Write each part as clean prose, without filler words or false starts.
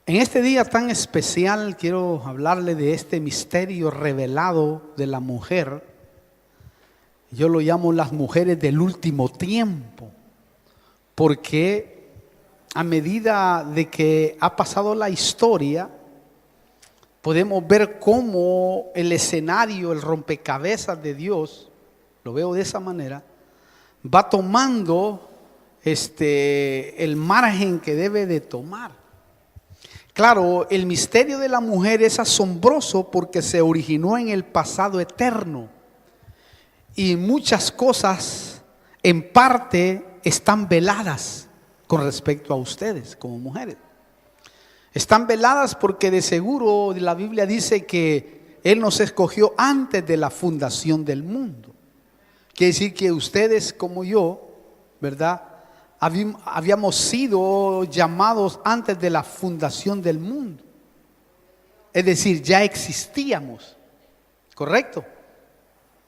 En este día tan especial quiero hablarle de este misterio revelado de la mujer. Yo lo llamo las mujeres del último tiempo, porque a medida de que ha pasado la historia, podemos ver cómo el escenario, el rompecabezas de Dios, lo veo de esa manera, va tomando el margen que debe de tomar. Claro, el misterio de la mujer es asombroso porque se originó en el pasado eterno y muchas cosas en parte están veladas con respecto a ustedes como mujeres. Están veladas porque de seguro la Biblia dice que Él nos escogió antes de la fundación del mundo. Quiere decir que ustedes como yo, ¿verdad?, habíamos sido llamados antes de la fundación del mundo. Es decir, ya existíamos, ¿correcto?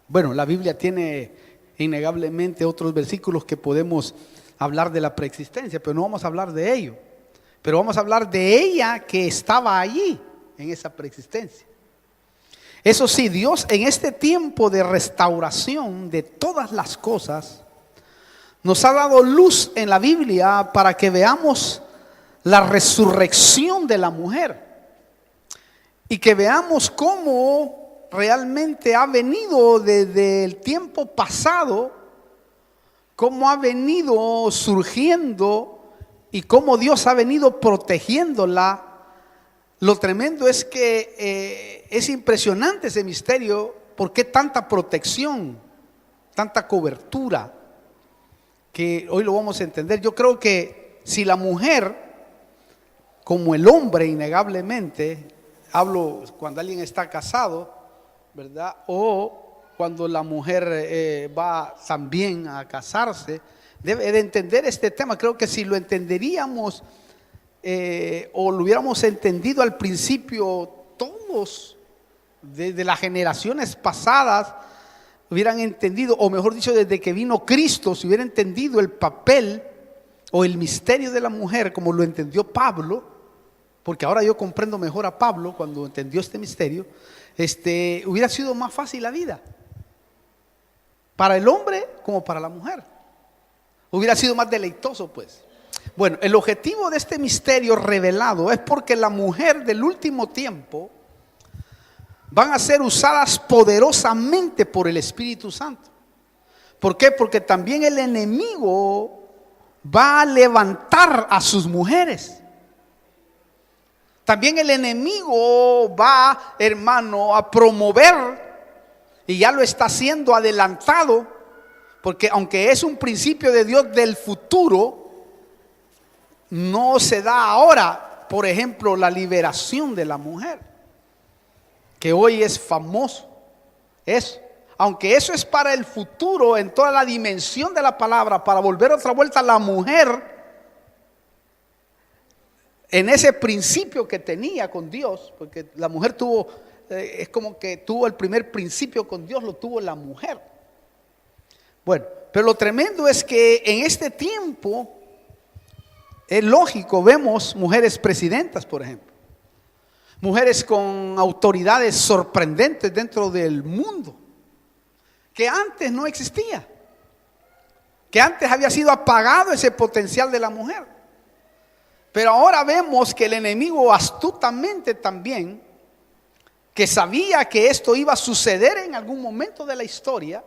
Bueno, la Biblia tiene innegablemente otros versículos que podemos hablar de la preexistencia, pero no vamos a hablar de ello. Pero vamos a hablar de ella que estaba allí en esa preexistencia. Eso sí, Dios en este tiempo de restauración de todas las cosas nos ha dado luz en la Biblia para que veamos la resurrección de la mujer y que veamos cómo realmente ha venido desde el tiempo pasado, cómo ha venido surgiendo y cómo Dios ha venido protegiéndola. Lo tremendo es que es impresionante ese misterio. ¿Por qué tanta protección, tanta cobertura? Que hoy lo vamos a entender. Yo creo que si la mujer, como el hombre innegablemente, hablo cuando alguien está casado, ¿verdad? O cuando la mujer va también a casarse, debe de entender este tema. Creo que si lo entenderíamos o lo hubiéramos entendido al principio, todos desde las generaciones pasadas hubieran entendido, o mejor dicho, desde que vino Cristo, se hubiera entendido el papel o el misterio de la mujer como lo entendió Pablo, porque ahora yo comprendo mejor a Pablo cuando entendió este misterio, hubiera sido más fácil la vida, para el hombre como para la mujer. Hubiera sido más deleitoso, pues. Bueno, el objetivo de este misterio revelado es porque la mujer del último tiempo van a ser usadas poderosamente por el Espíritu Santo. ¿Por qué? Porque también el enemigo va a levantar a sus mujeres. También el enemigo va, hermano, a promover, y ya lo está haciendo adelantado, porque aunque es un principio de Dios del futuro, no se da ahora, por ejemplo, la liberación de la mujer, que hoy es famoso. Aunque eso es para el futuro en toda la dimensión de la palabra, para volver otra vuelta a la mujer en ese principio que tenía con Dios, porque la mujer tuvo, es como que tuvo el primer principio con Dios, lo tuvo la mujer. Bueno, pero lo tremendo es que en este tiempo, es lógico, vemos mujeres presidentas, por ejemplo. Mujeres con autoridades sorprendentes dentro del mundo, que antes no existía, que antes había sido apagado ese potencial de la mujer. Pero ahora vemos que el enemigo astutamente también, que sabía que esto iba a suceder en algún momento de la historia,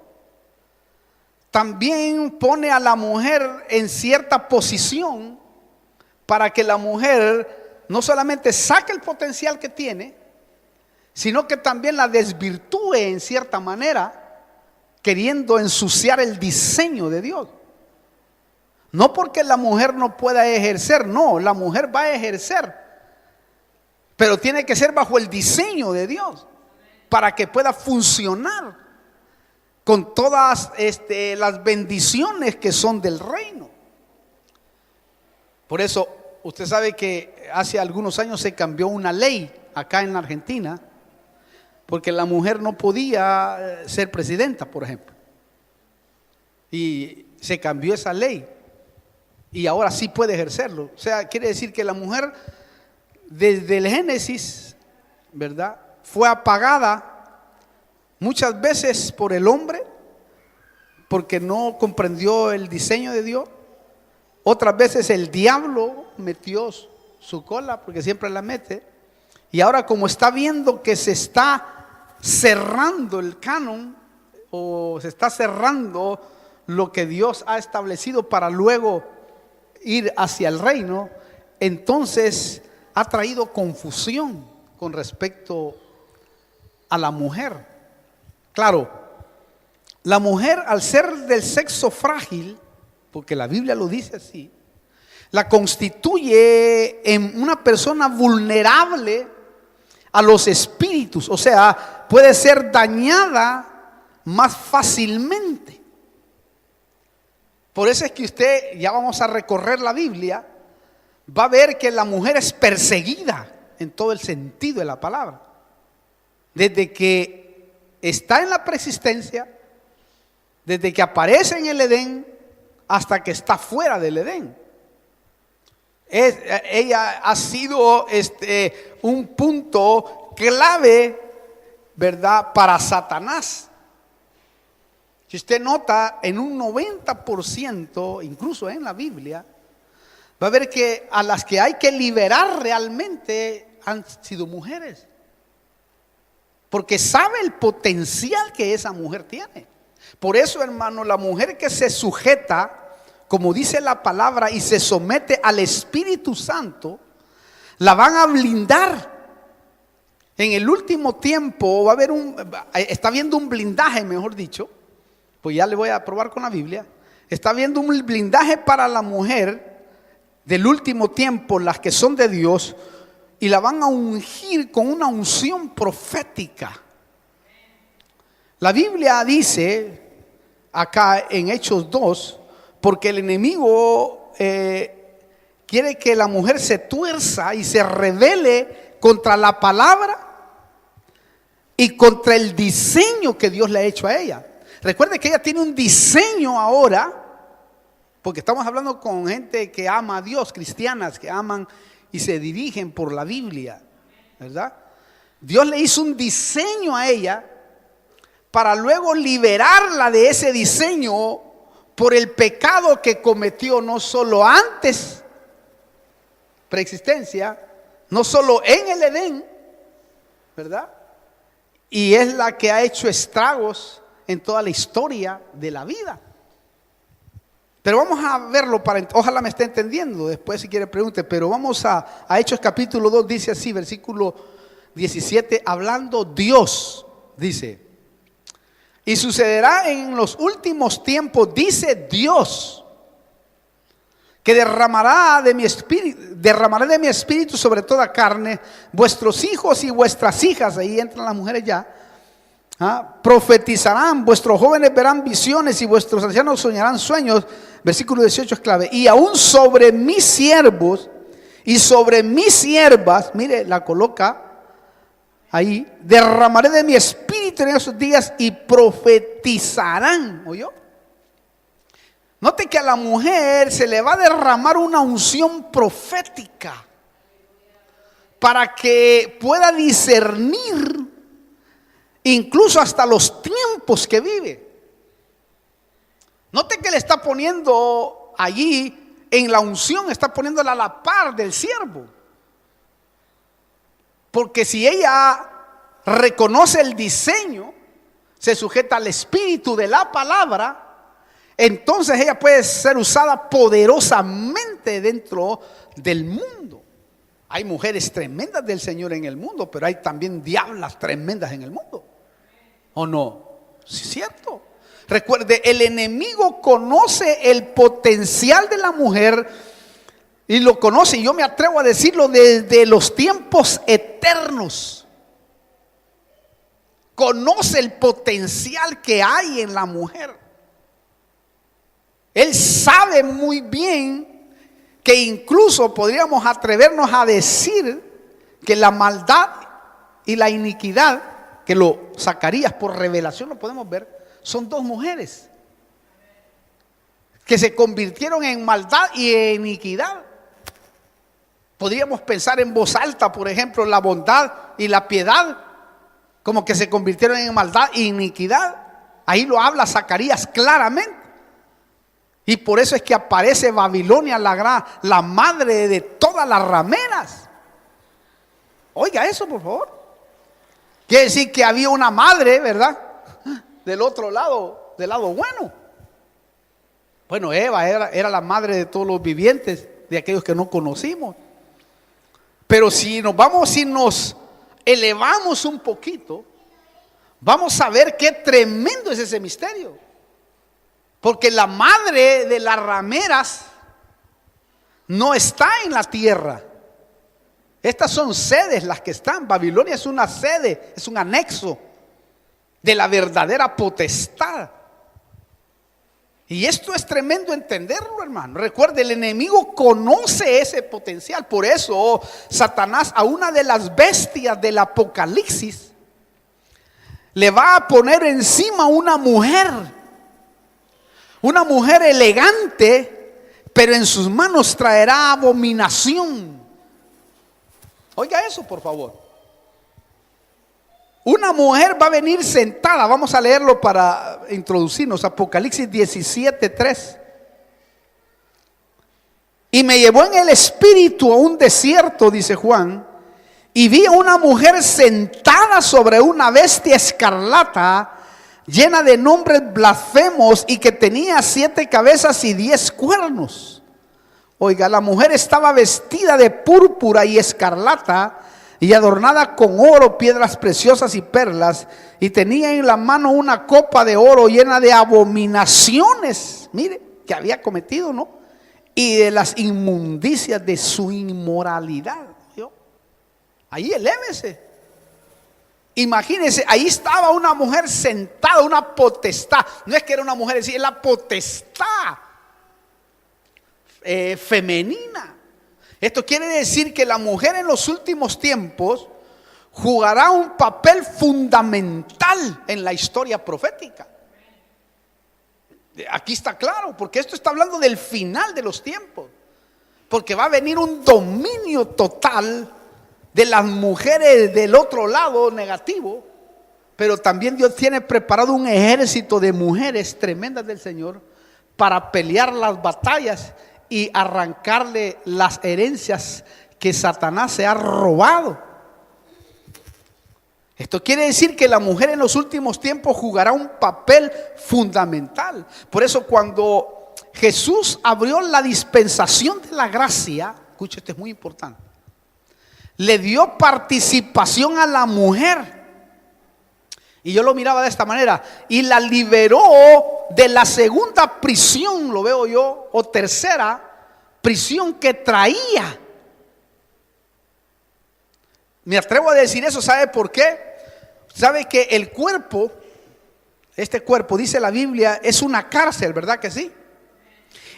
también pone a la mujer en cierta posición para que la mujer no solamente saque el potencial que tiene, sino que también la desvirtúe en cierta manera, queriendo ensuciar el diseño de Dios. No porque la mujer no pueda ejercer, no, la mujer va a ejercer, pero tiene que ser bajo el diseño de Dios, para que pueda funcionar con todas las bendiciones que son del reino. Por eso, usted sabe que hace algunos años se cambió una ley acá en la Argentina, porque la mujer no podía ser presidenta, por ejemplo. Y se cambió esa ley y ahora sí puede ejercerlo. O sea, quiere decir que la mujer desde el Génesis, ¿verdad?, fue apagada muchas veces por el hombre, porque no comprendió el diseño de Dios. Otras veces el diablo metió su cola, porque siempre la mete. Y ahora, como está viendo que se está cerrando el canon, o se está cerrando lo que Dios ha establecido para luego ir hacia el reino, entonces ha traído confusión con respecto a la mujer. Claro, la mujer, al ser del sexo frágil, porque la Biblia lo dice así, la constituye en una persona vulnerable a los espíritus, o sea, puede ser dañada más fácilmente. Por eso es que usted, ya vamos a recorrer la Biblia, va a ver que la mujer es perseguida en todo el sentido de la palabra. Desde que está en la preexistencia, desde que aparece en el Edén, hasta que está fuera del Edén. Ella ha sido un punto clave, ¿verdad?, para Satanás. Si usted nota, en un 90%, incluso en la Biblia, va a ver que a las que hay que liberar realmente han sido mujeres. Porque sabe el potencial que esa mujer tiene. Por eso, hermano, la mujer que se sujeta, como dice la palabra, y se somete al Espíritu Santo, la van a blindar. En el último tiempo va a haber está viendo un blindaje, mejor dicho, pues ya le voy a probar con la Biblia. Está viendo un blindaje para la mujer del último tiempo, las que son de Dios, y la van a ungir con una unción profética. La Biblia dice acá en Hechos 2, porque el enemigo quiere que la mujer se tuerza y se rebele contra la palabra y contra el diseño que Dios le ha hecho a ella. Recuerde que ella tiene un diseño ahora, porque estamos hablando con gente que ama a Dios, cristianas que aman y se dirigen por la Biblia, ¿verdad? Dios le hizo un diseño a ella para luego liberarla de ese diseño por el pecado que cometió, no solo antes, preexistencia, no solo en el Edén, ¿verdad? Y es la que ha hecho estragos en toda la historia de la vida. Pero vamos a verlo, ojalá me esté entendiendo, después si quiere pregunte, pero vamos a Hechos capítulo 2, dice así, versículo 17, hablando Dios, dice: y sucederá en los últimos tiempos, dice Dios, que derramaré de mi espíritu sobre toda carne. Vuestros hijos y vuestras hijas, ahí entran las mujeres ya, profetizarán, vuestros jóvenes verán visiones y vuestros ancianos soñarán sueños. Versículo 18 es clave. Y aún sobre mis siervos y sobre mis siervas, mire, la coloca ahí, derramaré de mi espíritu en esos días y profetizarán. ¿Oyó? Note que a la mujer se le va a derramar una unción profética para que pueda discernir incluso hasta los tiempos que vive. Note que le está poniendo allí en la unción, está poniéndola a la par del siervo. Porque si ella reconoce el diseño, se sujeta al espíritu de la palabra, entonces ella puede ser usada poderosamente dentro del mundo. Hay mujeres tremendas del Señor en el mundo, pero hay también diablas tremendas en el mundo. ¿O no? Sí, es cierto. Recuerde, el enemigo conoce el potencial de la mujer y lo conoce, y yo me atrevo a decirlo, desde los tiempos eternos. Conoce el potencial que hay en la mujer. Él sabe muy bien que incluso podríamos atrevernos a decir que la maldad y la iniquidad, que lo Zacarías por revelación lo podemos ver, son dos mujeres que se convirtieron en maldad y en iniquidad. Podríamos pensar en voz alta, por ejemplo, la bondad y la piedad, como que se convirtieron en maldad e iniquidad. Ahí lo habla Zacarías claramente. Y por eso es que aparece Babilonia, la madre de todas las rameras. Oiga eso, por favor. Quiere decir que había una madre, ¿verdad? Del otro lado, del lado bueno. Bueno, Eva era la madre de todos los vivientes, de aquellos que no conocimos. Pero si nos elevamos un poquito, vamos a ver qué tremendo es ese misterio. Porque la madre de las rameras no está en la tierra. Estas son sedes las que están. Babilonia es una sede, es un anexo de la verdadera potestad. Y esto es tremendo entenderlo, hermano. Recuerde, el enemigo conoce ese potencial. Por eso Satanás a una de las bestias del Apocalipsis le va a poner encima una mujer elegante, pero en sus manos traerá abominación. Oiga eso, por favor. Una mujer va a venir sentada. Vamos a leerlo para introducirnos. Apocalipsis 17:3. Y me llevó en el espíritu a un desierto, dice Juan, y vi a una mujer sentada sobre una bestia escarlata, llena de nombres blasfemos, y que tenía 7 cabezas y 10 cuernos. Oiga, la mujer estaba vestida de púrpura y escarlata, y adornada con oro, piedras preciosas y perlas, y tenía en la mano una copa de oro llena de abominaciones, mire, que había cometido, ¿no? Y de las inmundicias de su inmoralidad. Ahí elévese. Imagínense, ahí estaba una mujer sentada, una potestad. No es que era una mujer, es la potestad femenina. Esto quiere decir que la mujer en los últimos tiempos jugará un papel fundamental en la historia profética. Aquí está claro, porque esto está hablando del final de los tiempos. Porque va a venir un dominio total de las mujeres del otro lado negativo. Pero también Dios tiene preparado un ejército de mujeres tremendas del Señor para pelear las batallas y arrancarle las herencias que Satanás se ha robado. Esto quiere decir que la mujer en los últimos tiempos jugará un papel fundamental. Por eso cuando Jesús abrió la dispensación de la gracia, escucha, esto es muy importante, le dio participación a la mujer. Y yo lo miraba de esta manera, y la liberó de la segunda prisión, lo veo yo, o tercera prisión que traía. Me atrevo a decir eso, ¿sabe por qué? ¿Sabe que el cuerpo, este cuerpo, dice la Biblia, es una cárcel, ¿verdad que sí?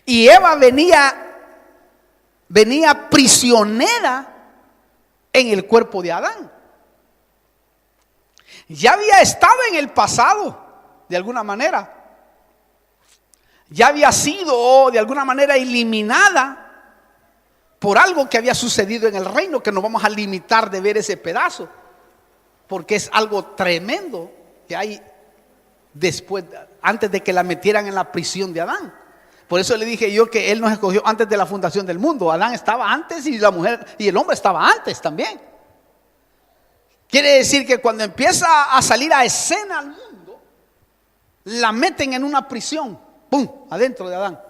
Y Eva venía prisionera en el cuerpo de Adán. Ya había estado en el pasado, de alguna manera. Ya había sido de alguna manera eliminada por algo que había sucedido en el reino, que no vamos a limitar de ver ese pedazo, porque es algo tremendo que hay después, antes de que la metieran en la prisión de Adán. Por eso le dije yo que Él nos escogió antes de la fundación del mundo. Adán estaba antes y la mujer y el hombre estaba antes también. Quiere decir que cuando empieza a salir a escena al mundo, la meten en una prisión, ¡pum!, adentro de Adán.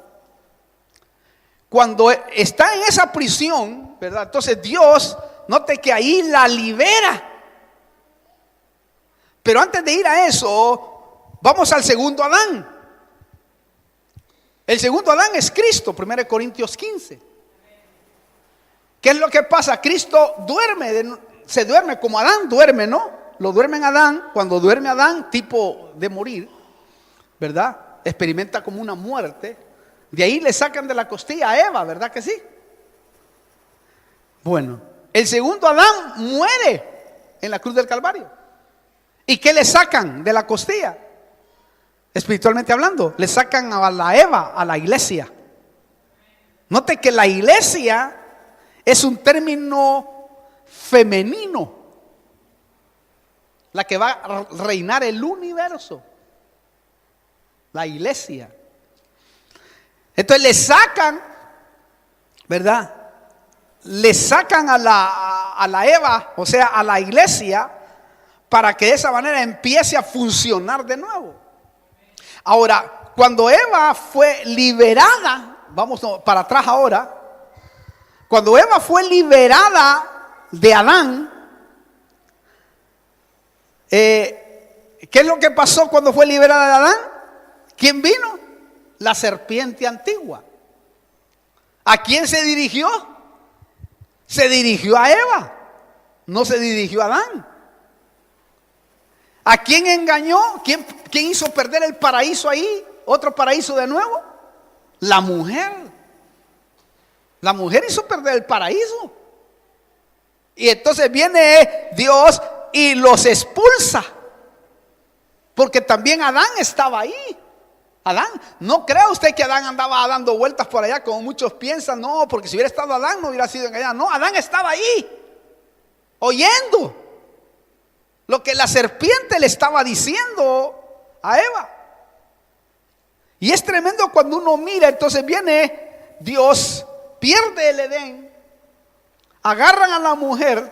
Cuando está en esa prisión, ¿verdad? Entonces Dios, note que ahí la libera. Pero antes de ir a eso, vamos al segundo Adán. El segundo Adán es Cristo, 1 Corintios 15. ¿Qué es lo que pasa? Cristo se duerme como Adán duerme, ¿no? Lo duermen a Adán. Cuando duerme Adán, tipo de morir, ¿verdad? Experimenta como una muerte. De ahí le sacan de la costilla a Eva, ¿verdad que sí? Bueno, el segundo Adán muere en la cruz del Calvario. ¿Y qué le sacan de la costilla? Espiritualmente hablando, le sacan a la Eva, a la iglesia. Note que la iglesia es un término femenino, la que va a reinar el universo, la iglesia. Entonces le sacan, ¿verdad? Le sacan a la Eva, o sea, a la iglesia, para que de esa manera empiece a funcionar de nuevo. Ahora, cuando Eva fue liberada, vamos para atrás ahora, cuando Eva fue liberada de Adán, ¿qué es lo que pasó cuando fue liberada de Adán? ¿Quién vino? La serpiente antigua. ¿A quién se dirigió? Se dirigió a Eva, no se dirigió a Adán. ¿A quién engañó? ¿Quién hizo perder el paraíso ahí? ¿Otro paraíso de nuevo? La mujer. La mujer hizo perder el paraíso. Y entonces viene Dios y los expulsa. Porque también Adán estaba ahí. Adán, no crea usted que Adán andaba dando vueltas por allá como muchos piensan. No, porque si hubiera estado Adán no hubiera sido engañado. No, Adán estaba ahí, oyendo lo que la serpiente le estaba diciendo a Eva. Y es tremendo cuando uno mira. Entonces viene Dios, pierde el Edén, agarran a la mujer,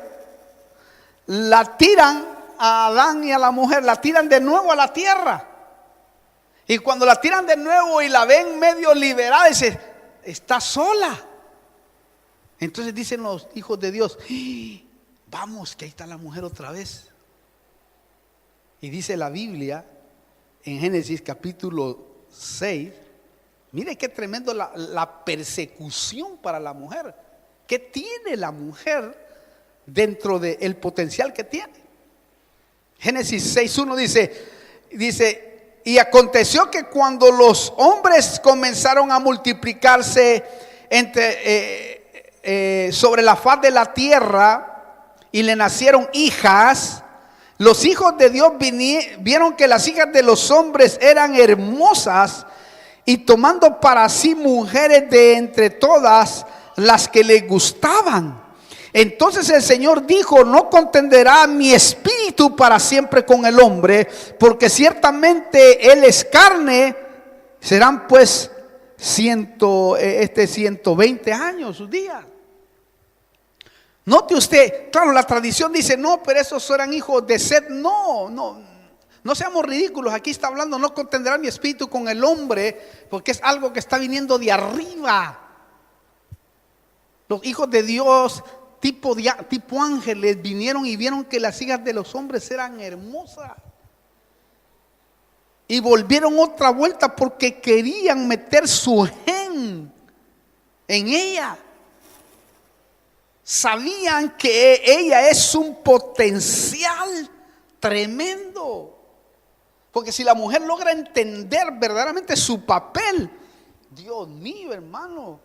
la tiran a Adán y a la mujer, la tiran de nuevo a la tierra. Y cuando la tiran de nuevo y la ven medio liberada, dice, está sola. Entonces dicen los hijos de Dios, vamos, que ahí está la mujer otra vez. Y dice la Biblia en Génesis capítulo 6, mire qué tremendo la persecución para la mujer. ¿Qué tiene la mujer dentro del potencial que tiene? Génesis 6:1 dice, y aconteció que cuando los hombres comenzaron a multiplicarse sobre la faz de la tierra y le nacieron hijas, los hijos de Dios vieron que las hijas de los hombres eran hermosas y tomando para sí mujeres de entre todas las que les gustaban. Entonces el Señor dijo, no contenderá mi espíritu para siempre con el hombre, porque ciertamente él es carne. Serán pues 120 años sus días. Note usted, claro, la tradición dice, no, pero esos eran hijos de Set. No seamos ridículos. Aquí está hablando, no contenderá mi espíritu con el hombre, porque es algo que está viniendo de arriba. Los hijos de Dios tipo ángeles vinieron y vieron que las hijas de los hombres eran hermosas. Y volvieron otra vuelta porque querían meter su gen en ella. Sabían que ella es un potencial tremendo. Porque si la mujer logra entender verdaderamente su papel, Dios mío, hermano,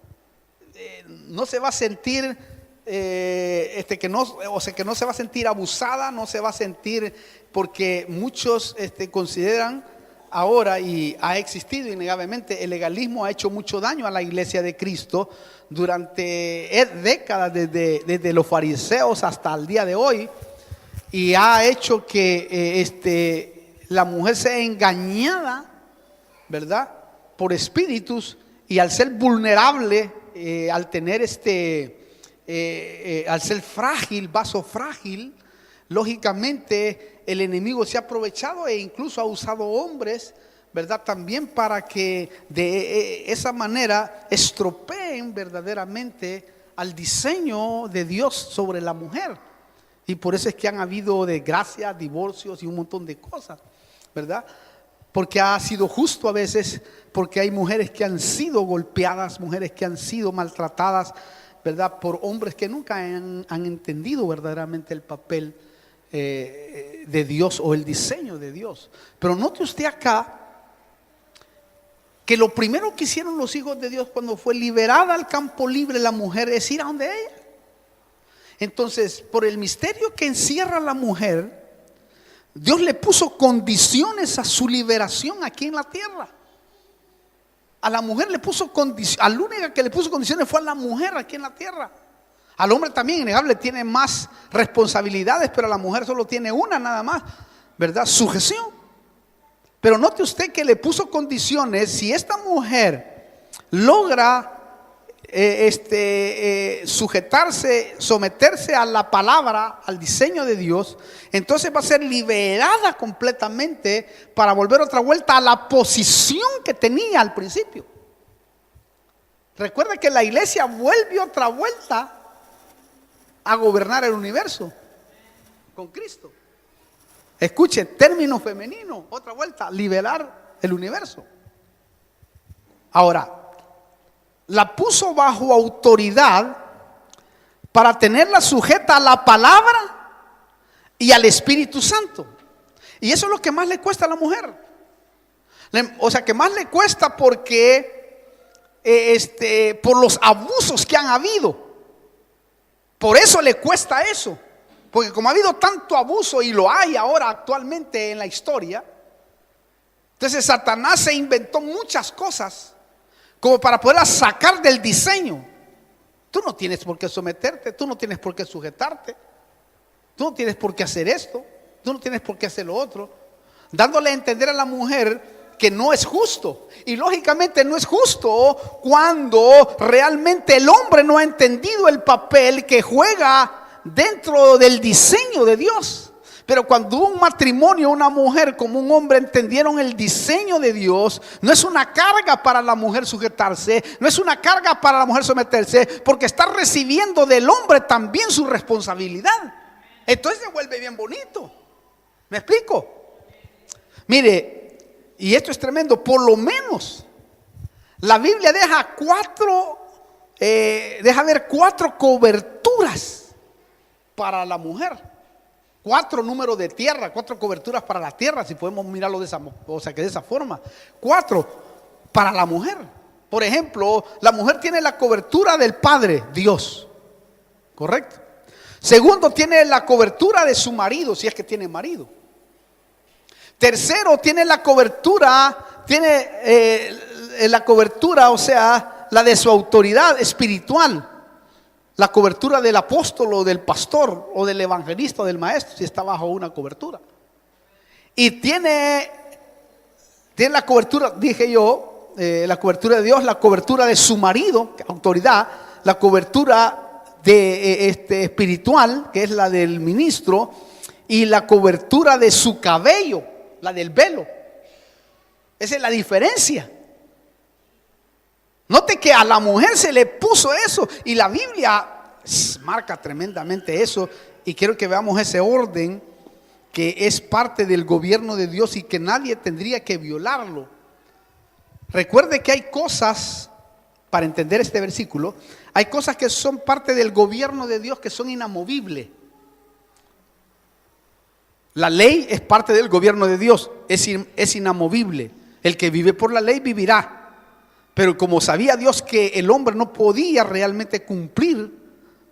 no se va a sentir que no se va a sentir abusada, no se va a sentir, porque muchos consideran ahora, y ha existido innegablemente, el legalismo ha hecho mucho daño a la iglesia de Cristo durante décadas, desde los fariseos hasta el día de hoy, y ha hecho que la mujer sea engañada, ¿verdad?, por espíritus, y al ser vulnerable, al tener al ser frágil, vaso frágil, lógicamente el enemigo se ha aprovechado e incluso ha usado hombres, ¿verdad?, también para que de esa manera estropeen verdaderamente al diseño de Dios sobre la mujer. Y por eso es que han habido desgracias, divorcios y un montón de cosas, ¿verdad? Porque ha sido justo a veces, porque hay mujeres que han sido golpeadas, mujeres que han sido maltratadas, ¿verdad?, por hombres que nunca han entendido verdaderamente el papel de Dios o el diseño de Dios. Pero note usted acá que lo primero que hicieron los hijos de Dios cuando fue liberada al campo libre la mujer es ir a donde ella. Entonces, por el misterio que encierra la mujer, Dios le puso condiciones a su liberación aquí en la tierra. A la mujer le puso condiciones, a la única que le puso condiciones fue a la mujer aquí en la tierra. Al hombre también, innegable, tiene más responsabilidades, pero a la mujer solo tiene una nada más, ¿verdad? Sujeción. Pero note usted que le puso condiciones. Si esta mujer logra sujetarse, someterse a la palabra, al diseño de Dios, entonces va a ser liberada completamente para volver otra vuelta a la posición que tenía al principio. Recuerda que la iglesia vuelve otra vuelta a gobernar el universo con Cristo. Escuche, término femenino, otra vuelta, liberar el universo. Ahora, la puso bajo autoridad para tenerla sujeta a la palabra y al Espíritu Santo. Y eso es lo que más le cuesta a la mujer. O sea, que más le cuesta porque por los abusos que han habido. Por eso le cuesta eso. Porque como ha habido tanto abuso, y lo hay ahora actualmente en la historia, entonces Satanás se inventó muchas cosas como para poderlas sacar del diseño. Tú no tienes por qué someterte, tú no tienes por qué sujetarte, tú no tienes por qué hacer esto, tú no tienes por qué hacer lo otro, dándole a entender a la mujer que no es justo. Y lógicamente no es justo cuando realmente el hombre no ha entendido el papel que juega dentro del diseño de Dios. Pero cuando un matrimonio, una mujer como un hombre entendieron el diseño de Dios, no es una carga para la mujer sujetarse, no es una carga para la mujer someterse, porque está recibiendo del hombre también su responsabilidad. Entonces se vuelve bien bonito. ¿Me explico? Mire, y esto es tremendo, por lo menos la Biblia deja ver 4 coberturas para la mujer. 4 números de tierra, 4 coberturas para la tierra, si podemos mirarlo de esa forma. 4 para la mujer. Por ejemplo, la mujer tiene la cobertura del Padre, Dios. ¿Correcto? Segundo, tiene la cobertura de su marido, si es que tiene marido. Tercero, tiene la cobertura, o sea, la de su autoridad espiritual. La cobertura del apóstol o del pastor o del evangelista o del maestro, si está bajo una cobertura. Y tiene la cobertura, dije yo, la cobertura de Dios, la cobertura de su marido, autoridad, la cobertura espiritual, que es la del ministro, y la cobertura de su cabello, la del velo. Esa es la diferencia. Note que a la mujer se le puso eso, y la Biblia marca tremendamente eso, y quiero que veamos ese orden que es parte del gobierno de Dios y que nadie tendría que violarlo. Recuerde que hay cosas, para entender este versículo, hay cosas que son parte del gobierno de Dios que son inamovibles. La ley es parte del gobierno de Dios, es inamovible. El que vive por la ley vivirá. Pero como sabía Dios que el hombre no podía realmente cumplir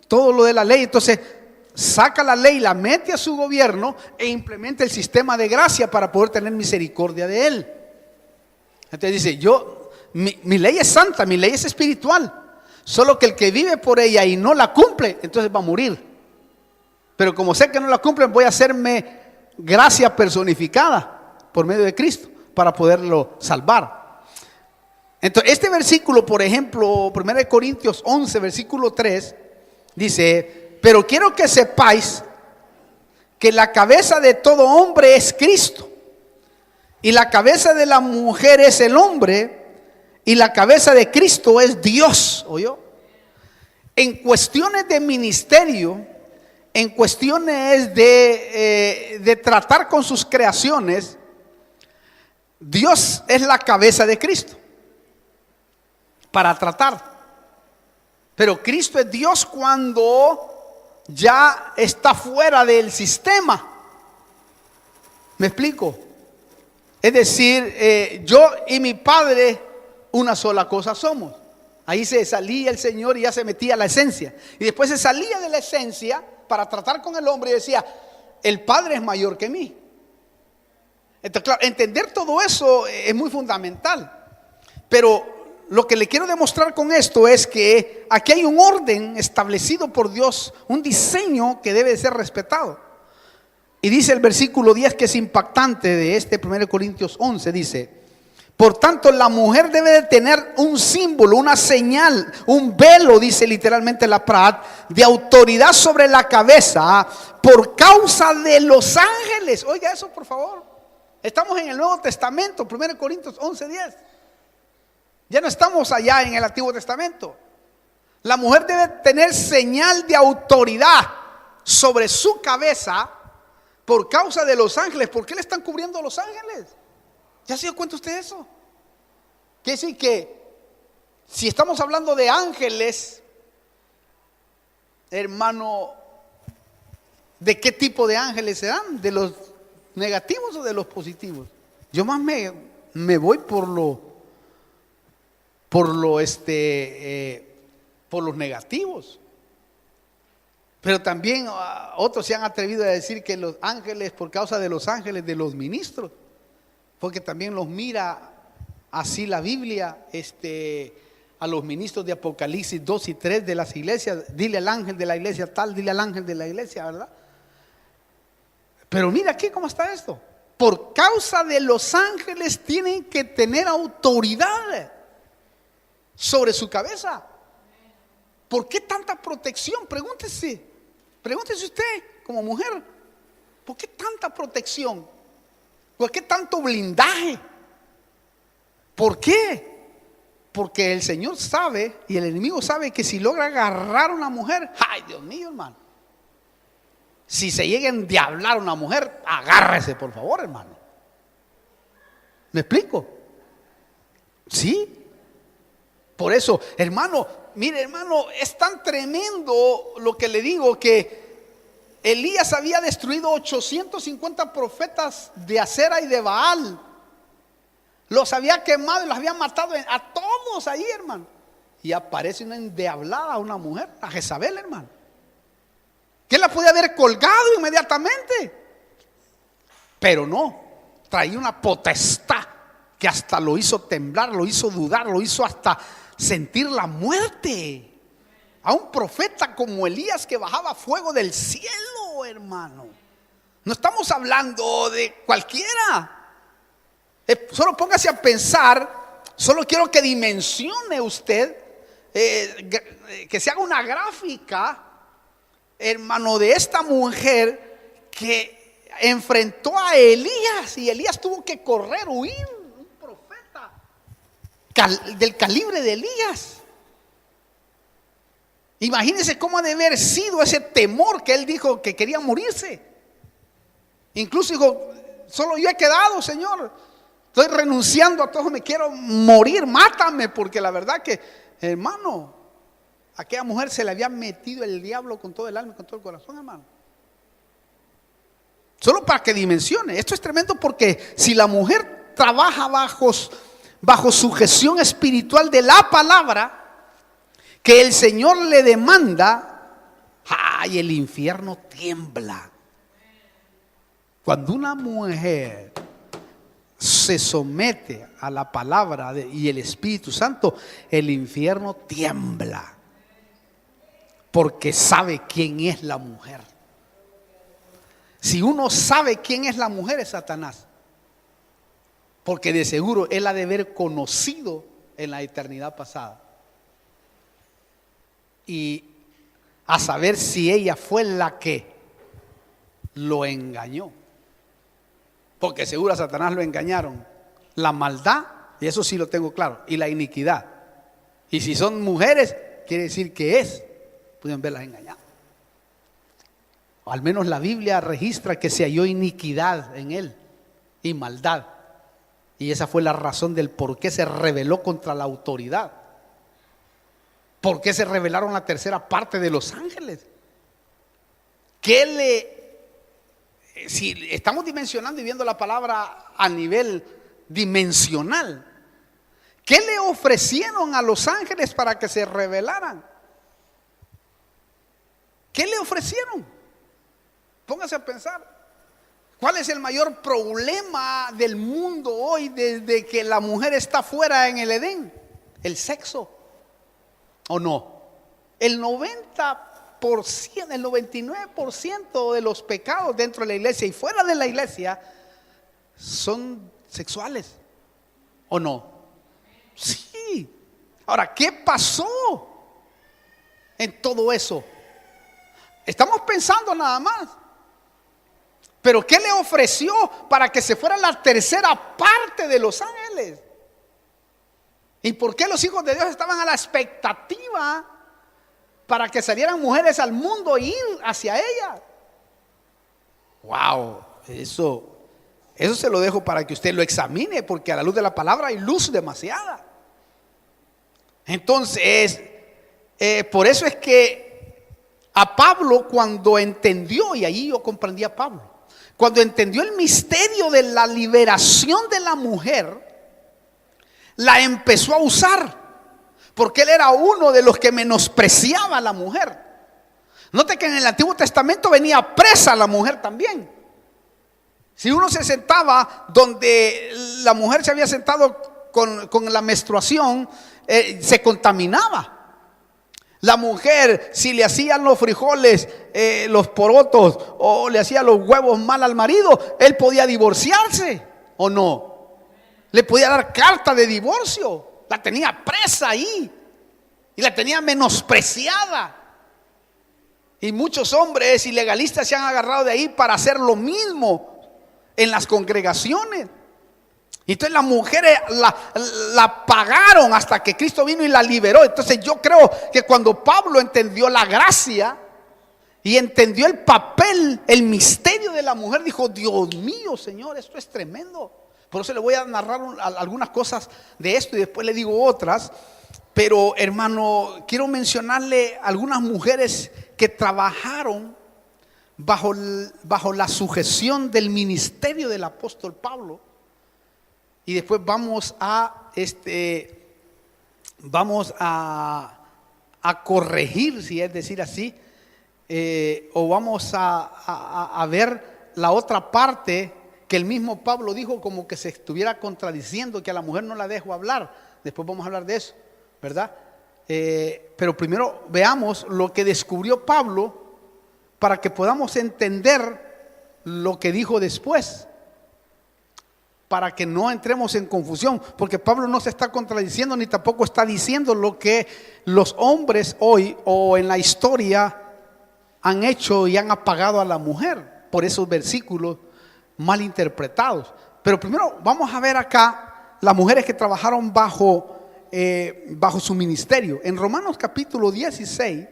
todo lo de la ley, entonces saca la ley, la mete a su gobierno e implementa el sistema de gracia para poder tener misericordia de él. Entonces dice, mi ley es santa, mi ley es espiritual, solo que el que vive por ella y no la cumple, entonces va a morir. Pero como sé que no la cumplen, voy a hacerme gracia personificada por medio de Cristo para poderlo salvar. Entonces, este versículo, por ejemplo, 1 Corintios 11, versículo 3, dice: pero quiero que sepáis que la cabeza de todo hombre es Cristo, y la cabeza de la mujer es el hombre, y la cabeza de Cristo es Dios. ¿Oyó? En cuestiones de ministerio, en cuestiones de tratar con sus creaciones, Dios es la cabeza de Cristo para tratar. Pero Cristo es Dios cuando ya está fuera del sistema. ¿Me explico? Es decir, yo y mi Padre una sola cosa somos. Ahí se salía el Señor y ya se metía la esencia. Y después se salía de la esencia para tratar con el hombre y decía: el Padre es mayor que mí. Entonces, claro, entender todo eso es muy fundamental. Pero lo que le quiero demostrar con esto es que aquí hay un orden establecido por Dios, un diseño que debe ser respetado. Y dice el versículo 10 que es impactante de este 1 Corintios 11, dice: por tanto, la mujer debe de tener un símbolo, una señal, un velo, dice literalmente la Prat, de autoridad sobre la cabeza por causa de los ángeles. Oiga eso, por favor. Estamos en el Nuevo Testamento, 1 Corintios 11:10. Ya no estamos allá en el Antiguo Testamento. La mujer debe tener señal de autoridad sobre su cabeza por causa de los ángeles. ¿Por qué le están cubriendo los ángeles? ¿Ya se dio cuenta usted de eso? Quiere decir que si estamos hablando de ángeles, hermano, ¿de qué tipo de ángeles serán? ¿De los negativos o de los positivos? Yo más me voy por los negativos. Pero también otros se han atrevido a decir que los ángeles, por causa de los ángeles de los ministros, porque también los mira así la Biblia, a los ministros de Apocalipsis 2 y 3 de las iglesias. Dile al ángel de la iglesia tal, dile al ángel de la iglesia, ¿verdad? Pero mira aquí cómo está esto. Por causa de los ángeles tienen que tener autoridad sobre su cabeza. ¿Por qué tanta protección? Pregúntese usted como mujer, ¿por qué tanta protección? ¿Por qué tanto blindaje? ¿Por qué? Porque el Señor sabe y el enemigo sabe que si logra agarrar a una mujer, ¡ay, Dios mío, hermano! Si se llega a endiablar a una mujer, agárrese, por favor, hermano. ¿Me explico? ¿Sí? Por eso, hermano, mire, hermano, es tan tremendo lo que le digo, que Elías había destruido 850 profetas de Acera y de Baal. Los había quemado y los había matado a todos ahí, hermano. Y aparece una endiablada, una mujer, a Jezabel, hermano, que la podía haber colgado inmediatamente. Pero no, traía una potestad que hasta lo hizo temblar, lo hizo dudar, lo hizo hasta sentir la muerte. A un profeta como Elías que bajaba fuego del cielo, hermano. No estamos hablando de cualquiera. Solo póngase a pensar, solo quiero que dimensione usted, que se haga una gráfica, hermano, de esta mujer que enfrentó a Elías y Elías tuvo que correr, huir. Un profeta del calibre de Elías. Imagínense cómo ha de haber sido ese temor que él dijo que quería morirse. Incluso dijo: solo yo he quedado, Señor, estoy renunciando a todo, me quiero morir, mátame. Porque la verdad que, hermano, a aquella mujer se le había metido el diablo con todo el alma y con todo el corazón, hermano. Solo para que dimensione, esto es tremendo, porque si la mujer trabaja bajo sujeción espiritual de la palabra que el Señor le demanda, ¡ay! El infierno tiembla. Cuando una mujer se somete a la palabra y el Espíritu Santo, el infierno tiembla, porque sabe quién es la mujer. Si uno sabe quién es la mujer, es Satanás, porque de seguro él ha de haber conocido en la eternidad pasada, y a saber si ella fue la que lo engañó, porque seguro a Satanás lo engañaron la maldad, y eso sí lo tengo claro, y la iniquidad. Y si son mujeres, quiere decir que pueden verlas engañadas. O al menos la Biblia registra que se halló iniquidad en él y maldad, y esa fue la razón del por qué se rebeló contra la autoridad. ¿Por qué se rebelaron la tercera parte de los ángeles? Si estamos dimensionando y viendo la palabra a nivel dimensional, ¿qué le ofrecieron a los ángeles para que se rebelaran? ¿Qué le ofrecieron? Póngase a pensar. ¿Cuál es el mayor problema del mundo hoy desde que la mujer está fuera en el Edén? el sexo, ¿o no? El 90%, el 99% de los pecados dentro de la iglesia y fuera de la iglesia son sexuales, ¿o no? Sí. Ahora, ¿qué pasó en todo eso? Estamos pensando nada más. Pero ¿qué le ofreció para que se fuera la tercera parte de los ángeles? ¿Y por qué los hijos de Dios estaban a la expectativa para que salieran mujeres al mundo e ir hacia ella? Wow, eso se lo dejo para que usted lo examine, porque a la luz de la palabra hay luz demasiada. Entonces, por eso es que a Pablo, cuando entendió, y ahí yo comprendí a Pablo, cuando entendió el misterio de la liberación de la mujer, la empezó a usar, porque él era uno de los que menospreciaba a la mujer. Note que en el Antiguo Testamento venía presa la mujer también. Si uno se sentaba donde la mujer se había sentado con la menstruación, se contaminaba. La mujer, si le hacían los frijoles, los porotos, o le hacía los huevos mal al marido, él podía divorciarse, ¿o no? Le podía dar carta de divorcio. La tenía presa ahí y la tenía menospreciada. Y muchos hombres ilegalistas se han agarrado de ahí para hacer lo mismo en las congregaciones. Entonces las mujeres la pagaron hasta que Cristo vino y la liberó. Entonces yo creo que cuando Pablo entendió la gracia y entendió el papel, el misterio de la mujer, dijo: Dios mío, Señor, esto es tremendo. Por eso le voy a narrar algunas cosas de esto y después le digo otras. Pero hermano, quiero mencionarle algunas mujeres que trabajaron bajo la sujeción del ministerio del apóstol Pablo. Y después vamos a corregir, si es decir así, o vamos a ver la otra parte que el mismo Pablo dijo, como que se estuviera contradiciendo, que a la mujer no la dejo hablar. Después vamos a hablar de eso, ¿verdad? Pero primero veamos lo que descubrió Pablo para que podamos entender lo que dijo después, para que no entremos en confusión, porque Pablo no se está contradiciendo ni tampoco está diciendo lo que los hombres hoy o en la historia han hecho y han apagado a la mujer por esos versículos mal interpretados. Pero primero vamos a ver acá las mujeres que trabajaron bajo su ministerio. En Romanos capítulo 16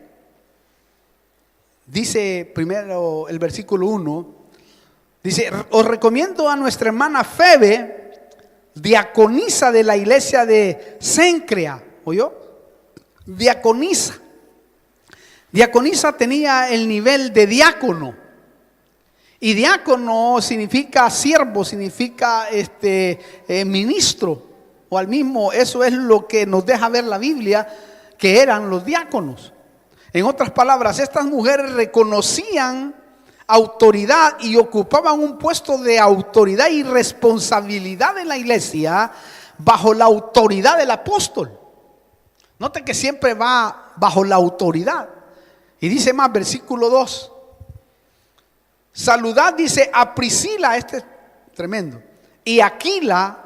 dice primero el versículo 1. Dice: os recomiendo a nuestra hermana Febe, diaconisa de la iglesia de Cencrea. ¿Oyó? Diaconisa. Diaconisa tenía el nivel de diácono. Y diácono significa siervo, significa ministro. O al mismo, eso es lo que nos deja ver la Biblia, que eran los diáconos. En otras palabras, estas mujeres reconocían autoridad y ocupaban un puesto de autoridad y responsabilidad en la iglesia bajo la autoridad del apóstol. Note que siempre va bajo la autoridad. Y dice más, versículo 2: saludad, dice, a Priscila, este es tremendo, y Aquila,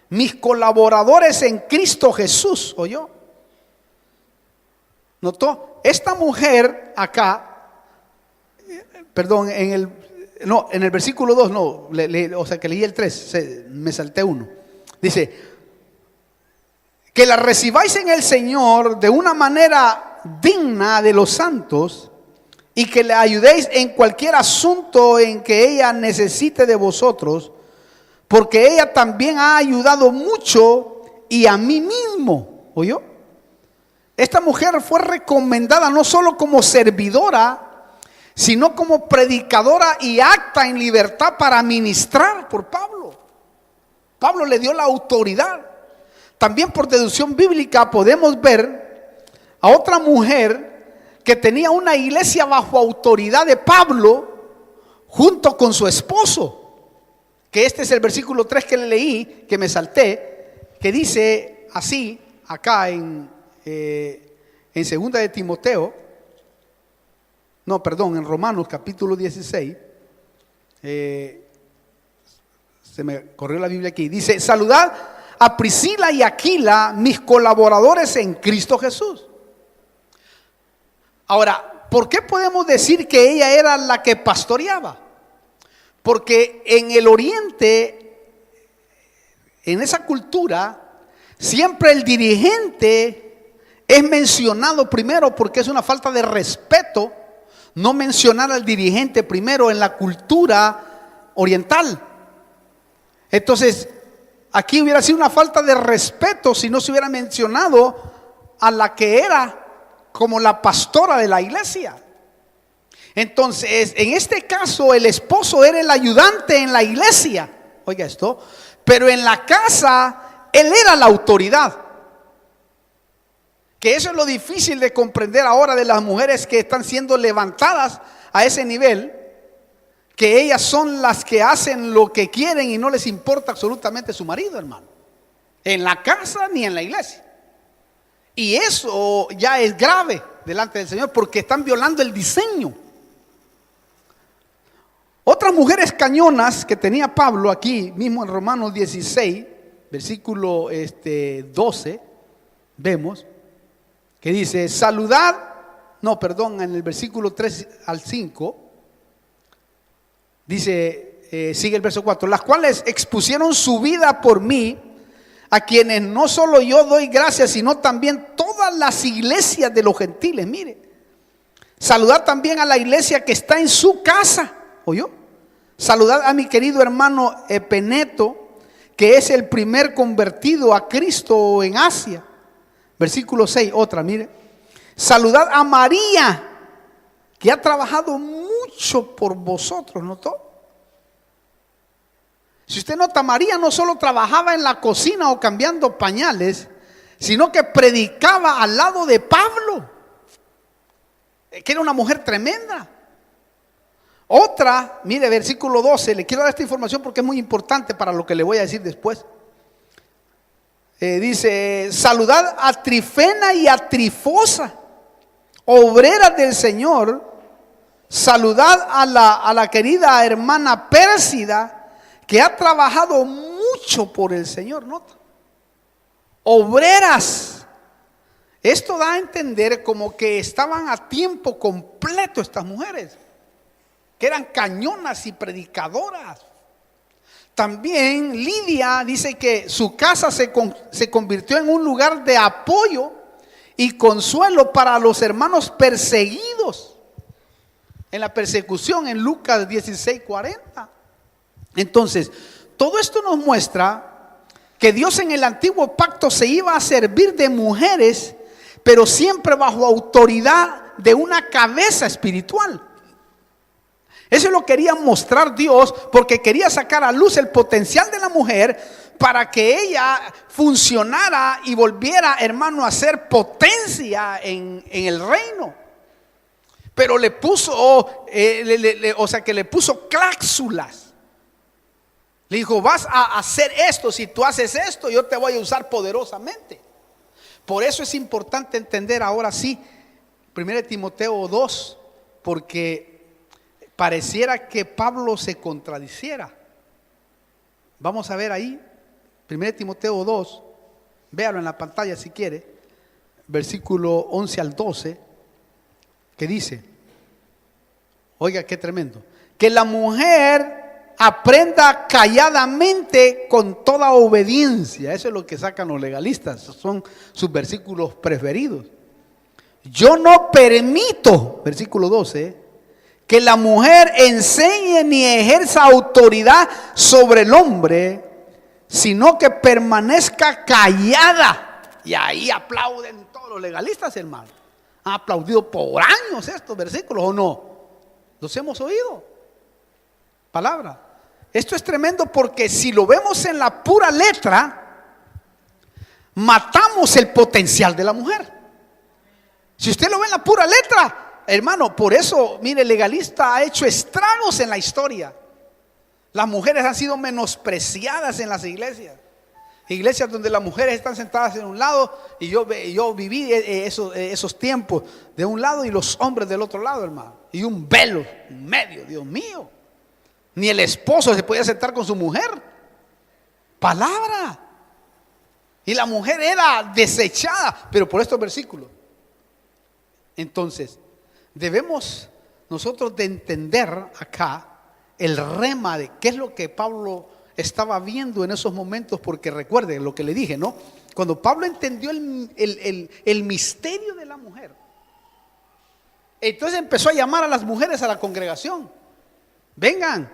mis colaboradores en Cristo Jesús. ¿Oyó? ¿Notó? Esta mujer acá, perdón, en el versículo 2, no, o sea que leí el 3, me salté uno. Dice: que la recibáis en el Señor de una manera digna de los santos, y que le ayudéis en cualquier asunto en que ella necesite de vosotros, porque ella también ha ayudado mucho y a mí mismo. ¿Oyó? Esta mujer fue recomendada no solo como servidora, sino como predicadora y acta en libertad para ministrar por Pablo. Pablo le dio la autoridad. También por deducción bíblica podemos ver a otra mujer que tenía una iglesia bajo autoridad de Pablo junto con su esposo, que este es el versículo 3 que le leí, que me salté, que dice así: acá en segunda de Timoteo, en Romanos capítulo 16, se me corrió la Biblia aquí, dice: saludad a Priscila y Aquila, mis colaboradores en Cristo Jesús. Ahora, ¿por qué podemos decir que ella era la que pastoreaba? Porque en el oriente, en esa cultura, siempre el dirigente es mencionado primero, porque es una falta de respeto no mencionar al dirigente primero en la cultura oriental. Entonces, aquí hubiera sido una falta de respeto si no se hubiera mencionado a la que era como la pastora de la iglesia. Entonces, en este caso, el esposo era el ayudante en la iglesia, oiga esto, pero en la casa él era la autoridad. Que eso es lo difícil de comprender ahora de las mujeres que están siendo levantadas a ese nivel, que ellas son las que hacen lo que quieren y no les importa absolutamente su marido, hermano, en la casa ni en la iglesia. Y eso ya es grave delante del Señor, porque están violando el diseño. Otras mujeres cañonas que tenía Pablo aquí mismo en Romanos 16, versículo 12, vemos que dice: saludad, en el versículo 3 al 5, dice, sigue el verso 4, las cuales expusieron su vida por mí, a quienes no solo yo doy gracias, sino también todas las iglesias de los gentiles. Mire, saludad también a la iglesia que está en su casa, ¿oyó? Saludad a mi querido hermano Epeneto, que es el primer convertido a Cristo en Asia. Versículo 6, otra, mire. Saludad a María, que ha trabajado mucho por vosotros, ¿notó? Si usted nota, María no solo trabajaba en la cocina o cambiando pañales, sino que predicaba al lado de Pablo, que era una mujer tremenda. Otra, mire, versículo 12, le quiero dar esta información porque es muy importante para lo que le voy a decir después. Dice: saludad a Trifena y a Trifosa, obreras del Señor. Saludad a la querida hermana Pérsida, que ha trabajado mucho por el Señor. Nota, obreras. Esto da a entender como que estaban a tiempo completo estas mujeres, que eran cañonas y predicadoras. También Lidia dice que su casa se convirtió en un lugar de apoyo y consuelo para los hermanos perseguidos en la persecución, en Lucas 16:40. Entonces, todo esto nos muestra que Dios en el antiguo pacto se iba a servir de mujeres, pero siempre bajo autoridad de una cabeza espiritual. Eso lo quería mostrar Dios, porque quería sacar a luz el potencial de la mujer para que ella funcionara y volviera, hermano, a ser potencia en el reino. Pero le puso, le puso cláusulas. Le dijo: vas a hacer esto, si tú haces esto, yo te voy a usar poderosamente. Por eso es importante entender ahora sí 1 Timoteo 2, porque pareciera que Pablo se contradiciera. Vamos a ver ahí 1 Timoteo 2, véalo en la pantalla si quiere, versículo 11 al 12, que dice, oiga qué tremendo: que la mujer aprenda calladamente con toda obediencia. Eso es lo que sacan los legalistas, son sus versículos preferidos. Yo no permito, versículo 12, que la mujer enseñe ni ejerza autoridad sobre el hombre, sino que permanezca callada. Y ahí aplauden todos los legalistas, hermano. Han aplaudido por años estos versículos, ¿o no? Los hemos oído. Palabra. Esto es tremendo, porque si lo vemos en la pura letra, matamos el potencial de la mujer. Si usted lo ve en la pura letra, hermano, por eso, mire, el legalista ha hecho estragos en la historia. Las mujeres han sido menospreciadas en las iglesias. Iglesias donde las mujeres están sentadas en un lado y yo viví esos tiempos de un lado y los hombres del otro lado, hermano. Y un velo en medio, Dios mío. Ni el esposo se podía sentar con su mujer. Palabra. Y la mujer era desechada, pero por estos versículos. Entonces, debemos nosotros de entender acá el rema de qué es lo que Pablo estaba viendo en esos momentos, porque recuerde lo que le dije, ¿no? Cuando Pablo entendió el misterio de la mujer, entonces empezó a llamar a las mujeres a la congregación. Vengan,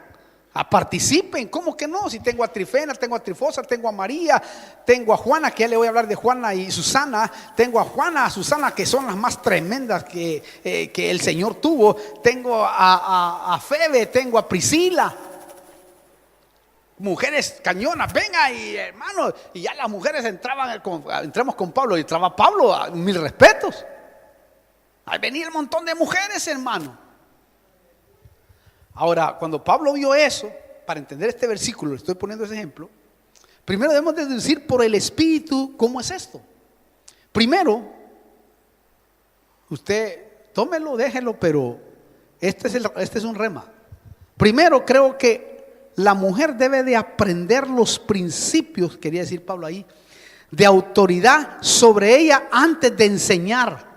participen. ¿Cómo que no? Si tengo a Trifena, tengo a Trifosa, tengo a María, tengo a Juana, que ya le voy a hablar de Juana y Susana. Tengo a Juana, a Susana, que son las más tremendas que el Señor tuvo. Tengo a Febe, tengo a Priscila. Mujeres cañonas, venga, y hermano, y ya las mujeres entramos con Pablo, y entraba Pablo, mil respetos. Ahí venía un montón de mujeres, hermano. Ahora, cuando Pablo vio eso, para entender este versículo, le estoy poniendo ese ejemplo. Primero debemos deducir por el Espíritu cómo es esto. Primero, usted tómelo, déjelo, pero este es un rema. Primero, creo que la mujer debe de aprender los principios, quería decir Pablo ahí, de autoridad sobre ella antes de enseñar.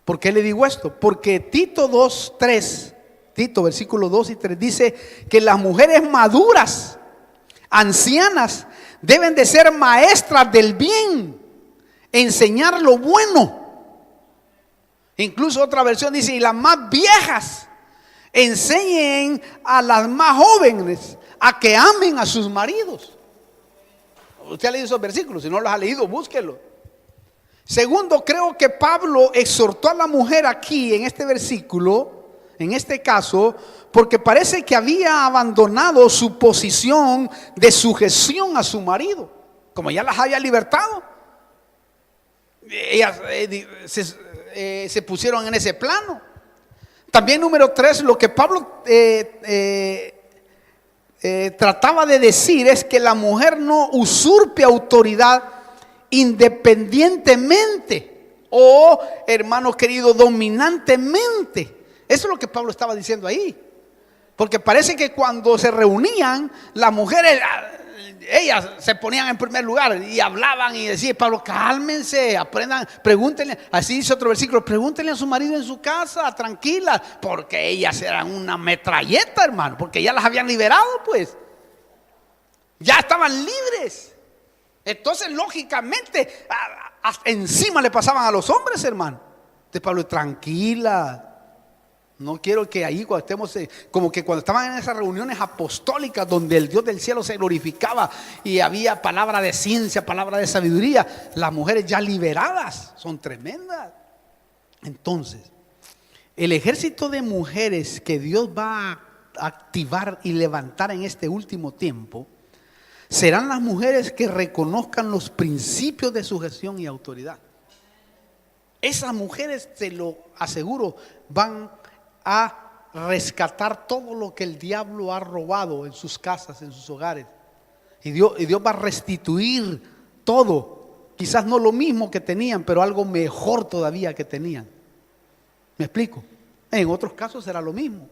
¿Por qué le digo esto? Porque Tito 2:3, Tito versículos 2 y 3 dice que las mujeres maduras, ancianas, deben de ser maestras del bien, enseñar lo bueno. Incluso otra versión dice, y las más viejas enseñen a las más jóvenes a que amen a sus maridos. Usted ha leído esos versículos, si no los ha leído, búsquelo. Segundo, creo que Pablo exhortó a la mujer aquí en este versículo, en este caso, porque parece que había abandonado su posición de sujeción a su marido. Como ya las había libertado, ellas se pusieron en ese plano. También número 3, lo que Pablo trataba de decir es que la mujer no usurpe autoridad independientemente o, hermano querido, dominantemente. Eso es lo que Pablo estaba diciendo ahí. Porque parece que cuando se reunían, las mujeres, ellas se ponían en primer lugar y hablaban y decían, Pablo, cálmense, aprendan, pregúntenle, así dice otro versículo, pregúntenle a su marido en su casa, tranquilas, porque ellas eran una metralleta, hermano, porque ya las habían liberado, pues, ya estaban libres. Entonces, lógicamente, encima le pasaban a los hombres, hermano. Entonces Pablo, tranquila. No quiero que ahí cuando estemos, como que cuando estaban en esas reuniones apostólicas donde el Dios del cielo se glorificaba y había palabra de ciencia, palabra de sabiduría, las mujeres ya liberadas son tremendas. Entonces, el ejército de mujeres que Dios va a activar y levantar en este último tiempo serán las mujeres que reconozcan los principios de sujeción y autoridad. Esas mujeres, te lo aseguro, van a rescatar todo lo que el diablo ha robado en sus casas, en sus hogares. Y Dios va a restituir todo. Quizás no lo mismo que tenían, pero algo mejor todavía que tenían. ¿Me explico? En otros casos será lo mismo.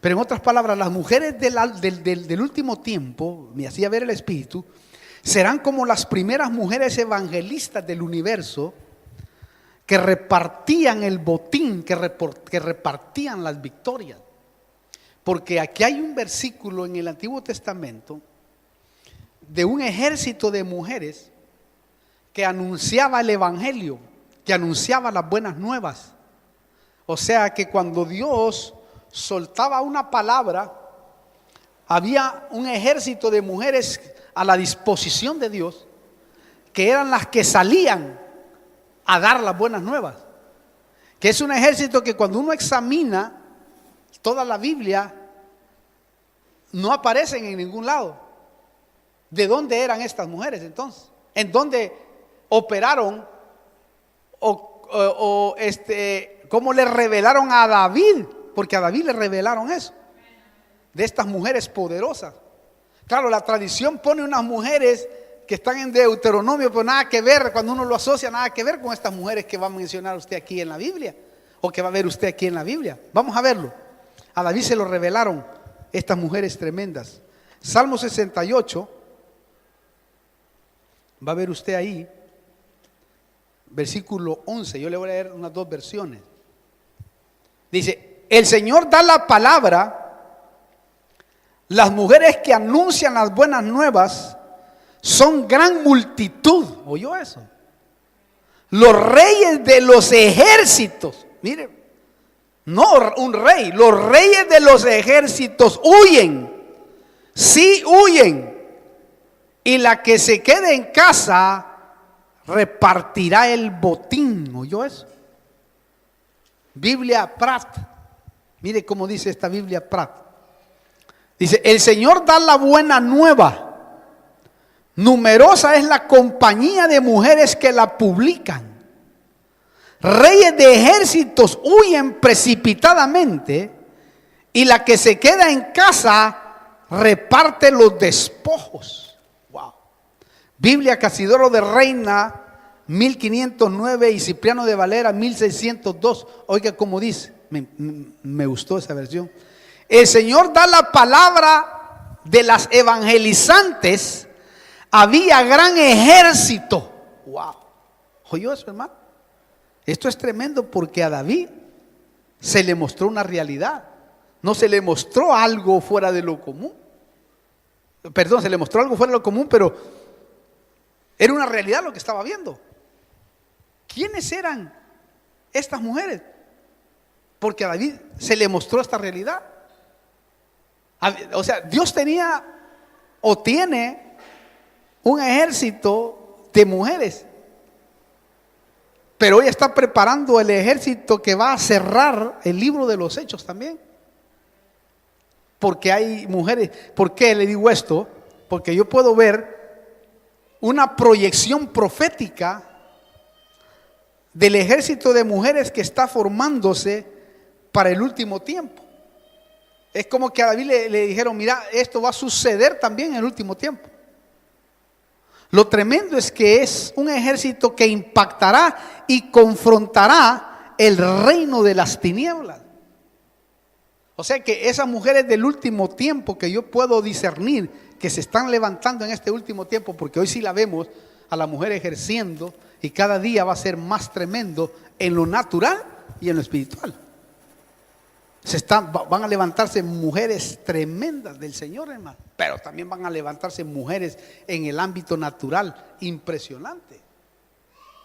Pero en otras palabras, las mujeres del último tiempo, me hacía ver el Espíritu, serán como las primeras mujeres evangelistas del universo, que repartían el botín, que repartían las victorias. Porque aquí hay un versículo en el Antiguo Testamento de un ejército de mujeres que anunciaba el evangelio, que anunciaba las buenas nuevas. O sea que cuando Dios soltaba una palabra, había un ejército de mujeres a la disposición de Dios, que eran las que salían a dar las buenas nuevas. Que es un ejército que cuando uno examina toda la Biblia, no aparecen en ningún lado. ¿De dónde eran estas mujeres entonces? ¿En dónde operaron? ¿Cómo le revelaron a David? Porque a David le revelaron eso, de estas mujeres poderosas. Claro, la tradición pone unas mujeres que están en Deuteronomio, pero nada que ver, cuando uno lo asocia, nada que ver con estas mujeres que va a mencionar usted aquí en la Biblia, o que va a ver usted aquí en la Biblia. Vamos a verlo. A David se lo revelaron estas mujeres tremendas. Salmo 68, va a ver usted ahí, versículo 11, yo le voy a leer unas dos versiones. Dice, el Señor da la palabra, las mujeres que anuncian las buenas nuevas son gran multitud. ¿Oyó eso? Los reyes de los ejércitos, mire, no un rey, los reyes de los ejércitos huyen, sí huyen, y la que se quede en casa repartirá el botín. ¿Oyó eso? Biblia Prat, mire cómo dice esta Biblia Prat. Dice, el Señor da la buena nueva, numerosa es la compañía de mujeres que la publican. Reyes de ejércitos huyen precipitadamente, y la que se queda en casa reparte los despojos. Wow. Biblia Casidoro de Reina 1509 y Cipriano de Valera 1602. Oiga cómo dice, me gustó esa versión. El Señor da la palabra de las evangelizantes, había gran ejército. Wow. ¿Oyó eso, hermano? Esto es tremendo, porque a David se le mostró una realidad. No se le mostró algo fuera de lo común. Perdón, se le mostró algo fuera de lo común, pero era una realidad lo que estaba viendo. ¿Quiénes eran estas mujeres? Porque a David se le mostró esta realidad. O sea, Dios tenía o tiene un ejército de mujeres, pero hoy está preparando el ejército que va a cerrar el libro de los Hechos también. Porque hay mujeres. ¿Por qué le digo esto? Porque yo puedo ver una proyección profética del ejército de mujeres que está formándose para el último tiempo. Es como que a David le dijeron, mira, esto va a suceder también en el último tiempo. Lo tremendo es que es un ejército que impactará y confrontará el reino de las tinieblas. O sea que esas mujeres del último tiempo que yo puedo discernir que se están levantando en este último tiempo, porque hoy sí la vemos a la mujer ejerciendo, y cada día va a ser más tremendo en lo natural y en lo espiritual. Van a levantarse mujeres tremendas del Señor, hermano, pero también van a levantarse mujeres en el ámbito natural impresionante.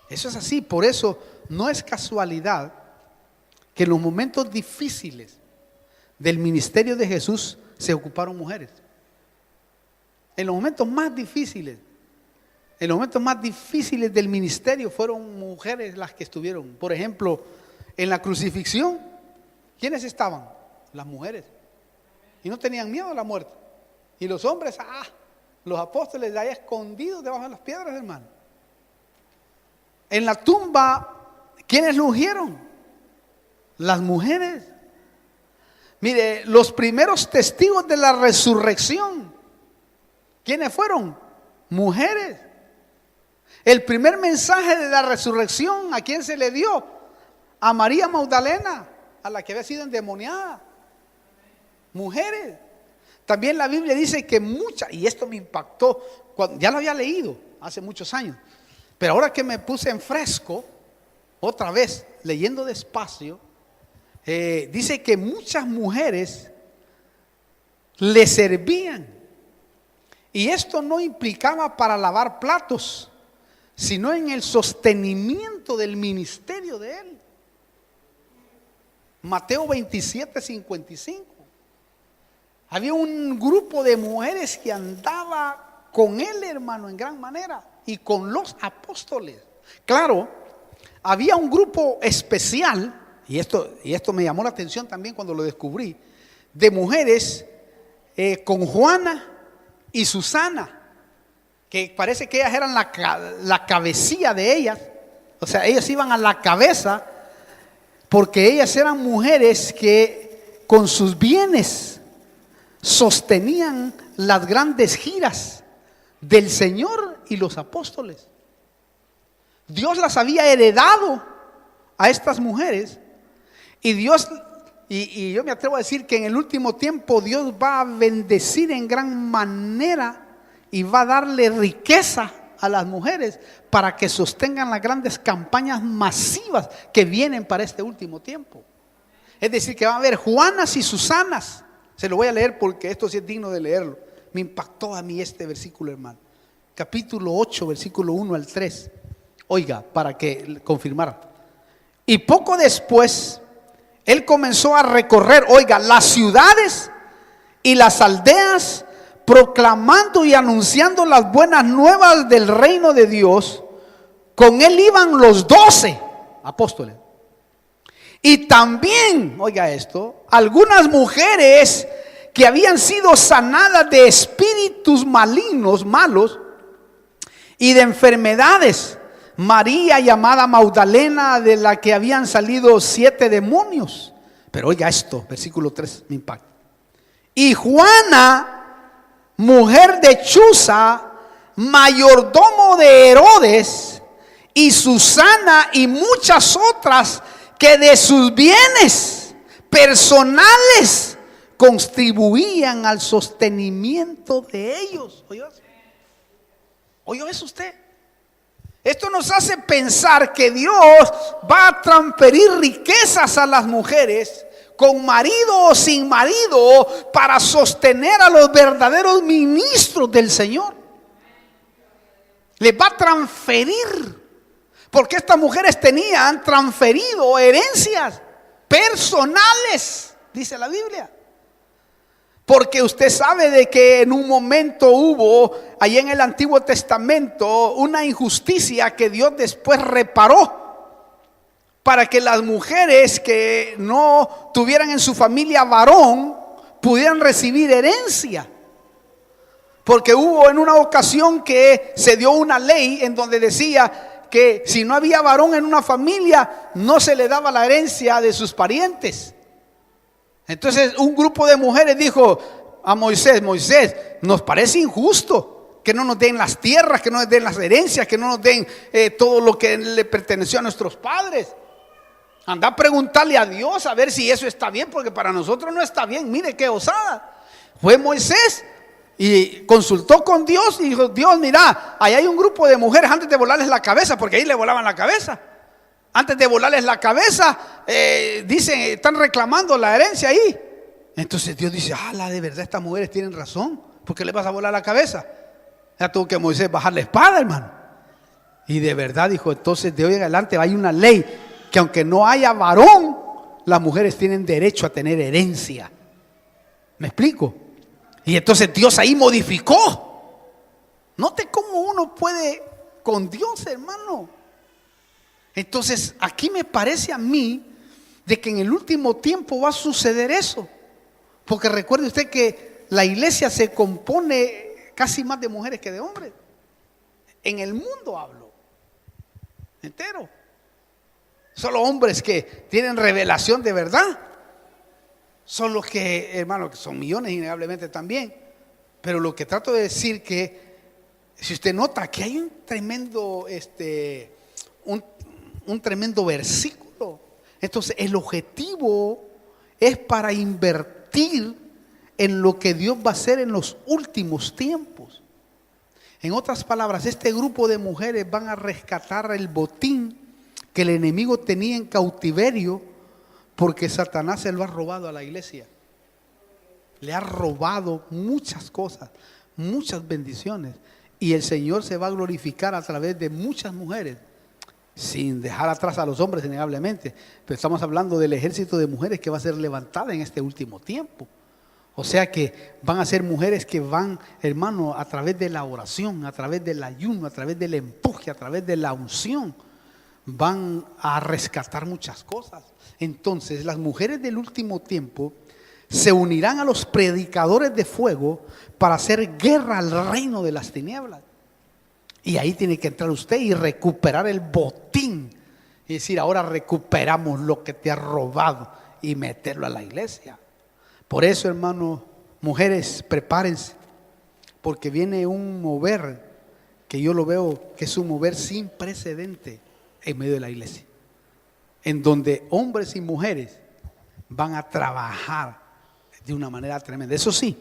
Eso es así. Por eso no es casualidad que en los momentos difíciles del ministerio de Jesús se ocuparon mujeres. En los momentos más difíciles del ministerio fueron mujeres las que estuvieron. Por ejemplo, en la crucifixión, ¿quiénes estaban? Las mujeres. Y no tenían miedo a la muerte. Y los hombres, los apóstoles de allá escondidos debajo de las piedras, hermano. En la tumba, ¿quiénes lo ungieron? Las mujeres. Mire, los primeros testigos de la resurrección, ¿quiénes fueron? Mujeres. El primer mensaje de la resurrección, ¿a quién se le dio? A María Magdalena, a la que había sido endemoniada. Mujeres. También la Biblia dice que muchas, y esto me impactó, ya lo había leído hace muchos años, pero ahora que me puse en fresco, otra vez, leyendo despacio, dice que muchas mujeres le servían. Y esto no implicaba para lavar platos, sino en el sostenimiento del ministerio de él. Mateo 27:55. Había un grupo de mujeres que andaba con él, hermano, en gran manera, y con los apóstoles. Claro, había un grupo especial, y esto me llamó la atención también cuando lo descubrí, de mujeres con Juana y Susana, que parece que ellas eran la cabecilla de ellas. O sea, ellas iban a la cabeza, porque ellas eran mujeres que con sus bienes sostenían las grandes giras del Señor y los apóstoles. Dios las había heredado a estas mujeres y Dios, y yo me atrevo a decir que en el último tiempo Dios va a bendecir en gran manera y va a darle riqueza a las mujeres para que sostengan las grandes campañas masivas que vienen para este último tiempo. Es decir, que va a haber Juanas y Susanas. Se lo voy a leer porque esto sí es digno de leerlo. Me impactó a mí este versículo, hermano. Capítulo 8, versículo 1 al 3. Oiga, para que confirmara. Y poco después, él comenzó a recorrer, oiga, las ciudades y las aldeas, proclamando y anunciando las buenas nuevas del reino de Dios. Con él iban los 12 apóstoles. Y también, oiga esto, algunas mujeres que habían sido sanadas de espíritus malignos, malos, y de enfermedades. María, llamada Magdalena, de la que habían salido 7 demonios. Pero oiga esto, versículo 3 me impacta. Y Juana, mujer de Chuza, mayordomo de Herodes, y Susana y muchas otras que de sus bienes personales contribuían al sostenimiento de ellos. ¿Oyó eso usted? Esto nos hace pensar que Dios va a transferir riquezas a las mujeres, con marido o sin marido, para sostener a los verdaderos ministros del Señor. Les va a transferir, porque estas mujeres tenían transferido herencias personales, dice la Biblia. Porque usted sabe de que en un momento hubo, ahí en el Antiguo Testamento, una injusticia que Dios después reparó, para que las mujeres que no tuvieran en su familia varón pudieran recibir herencia. Porque hubo en una ocasión que se dio una ley en donde decía que si no había varón en una familia, no se le daba la herencia de sus parientes. Entonces un grupo de mujeres dijo a Moisés: Moisés, nos parece injusto que no nos den las tierras, que no nos den las herencias, que no nos den todo lo que le perteneció a nuestros padres. Anda a preguntarle a Dios a ver si eso está bien, porque para nosotros no está bien. Mire qué osada. Fue Moisés y consultó con Dios y dijo: Dios, mira, ahí hay un grupo de mujeres, antes de volarles la cabeza, porque ahí le volaban la cabeza. Antes de volarles la cabeza, dicen, están reclamando la herencia ahí. Entonces Dios dice: de verdad estas mujeres tienen razón, ¿por qué les vas a volar la cabeza? Ya tuvo que Moisés bajar la espada, hermano. Y de verdad dijo: entonces de hoy en adelante hay una ley que aunque no haya varón, las mujeres tienen derecho a tener herencia. ¿Me explico? Y entonces Dios ahí modificó. Note cómo uno puede con Dios, hermano. Entonces aquí me parece a mí de que en el último tiempo va a suceder eso. Porque recuerde usted que la iglesia se compone casi más de mujeres que de hombres. En el mundo hablo entero. Solo hombres que tienen revelación de verdad. Son los que, hermano, que son millones innegablemente también. Pero lo que trato de decir que, si usted nota que hay un tremendo un tremendo versículo. Entonces el objetivo es para invertir en lo que Dios va a hacer en los últimos tiempos. En otras palabras, este grupo de mujeres van a rescatar el botín que el enemigo tenía en cautiverio, porque Satanás se lo ha robado a la iglesia. Le ha robado muchas cosas, muchas bendiciones, y el Señor se va a glorificar a través de muchas mujeres, sin dejar atrás a los hombres innegablemente. Pero estamos hablando del ejército de mujeres que va a ser levantada en este último tiempo. O sea que van a ser mujeres que van, hermano, a través de la oración, a través del ayuno, a través del empuje, a través de la unción, van a rescatar muchas cosas. Entonces las mujeres del último tiempo se unirán a los predicadores de fuego para hacer guerra al reino de las tinieblas. Y ahí tiene que entrar usted y recuperar el botín. Y decir: ahora recuperamos lo que te ha robado, y meterlo a la iglesia. Por eso, hermano, Mujeres, prepárense, porque viene un mover que yo lo veo que es un mover sin precedente en medio de la iglesia, en donde hombres y mujeres van a trabajar de una manera tremenda. Eso sí,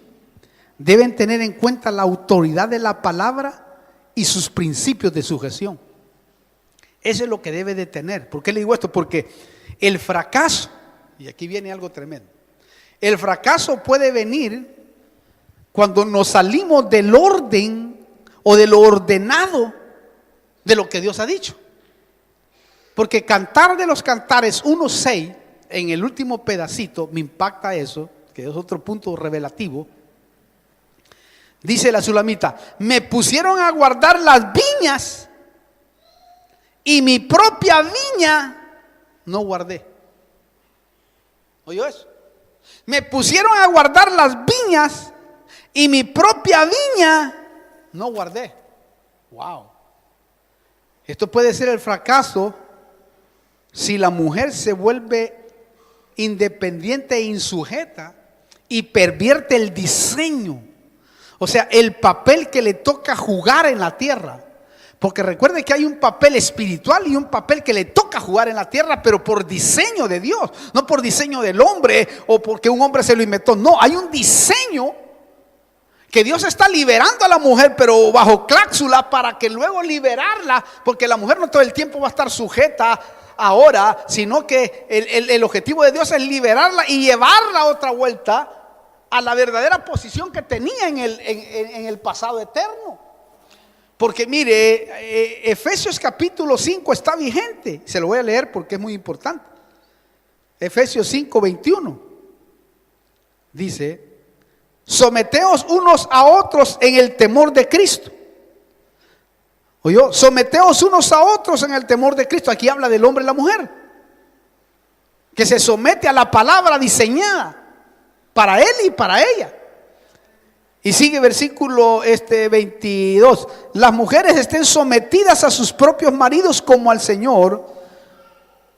deben tener en cuenta la autoridad de la palabra y sus principios de sujeción. Eso es lo que debe de tener. ¿Por qué le digo esto? Porque el fracaso, y aquí viene algo tremendo, el fracaso puede venir cuando nos salimos del orden o de lo ordenado de lo que Dios ha dicho. Porque Cantar de los Cantares 1:6, en el último pedacito, me impacta eso, que es otro punto revelativo. Dice la Sulamita: me pusieron a guardar las viñas y mi propia viña no guardé. ¿Oyó eso? Me pusieron a guardar las viñas y mi propia viña no guardé. Wow. Esto puede ser el fracaso si la mujer se vuelve independiente e insujeta y pervierte el diseño, o sea, el papel que le toca jugar en la tierra. Porque recuerde que hay un papel espiritual y un papel que le toca jugar en la tierra, pero por diseño de Dios, no por diseño del hombre o porque un hombre se lo inventó. No, hay un diseño que Dios está liberando a la mujer, pero bajo cláusula, para que luego liberarla, porque la mujer no todo el tiempo va a estar sujeta ahora, sino que el objetivo de Dios es liberarla y llevarla otra vuelta a la verdadera posición que tenía en el pasado eterno. Porque mire, Efesios capítulo 5 está vigente. Se lo voy a leer porque es muy importante. Efesios 5:21 dice: someteos unos a otros en el temor de Cristo. ¿Oyó? Someteos unos a otros en el temor de Cristo. Aquí habla del hombre y la mujer, que se somete a la palabra diseñada para él y para ella. Y sigue versículo 22. Las mujeres estén sometidas a sus propios maridos como al Señor,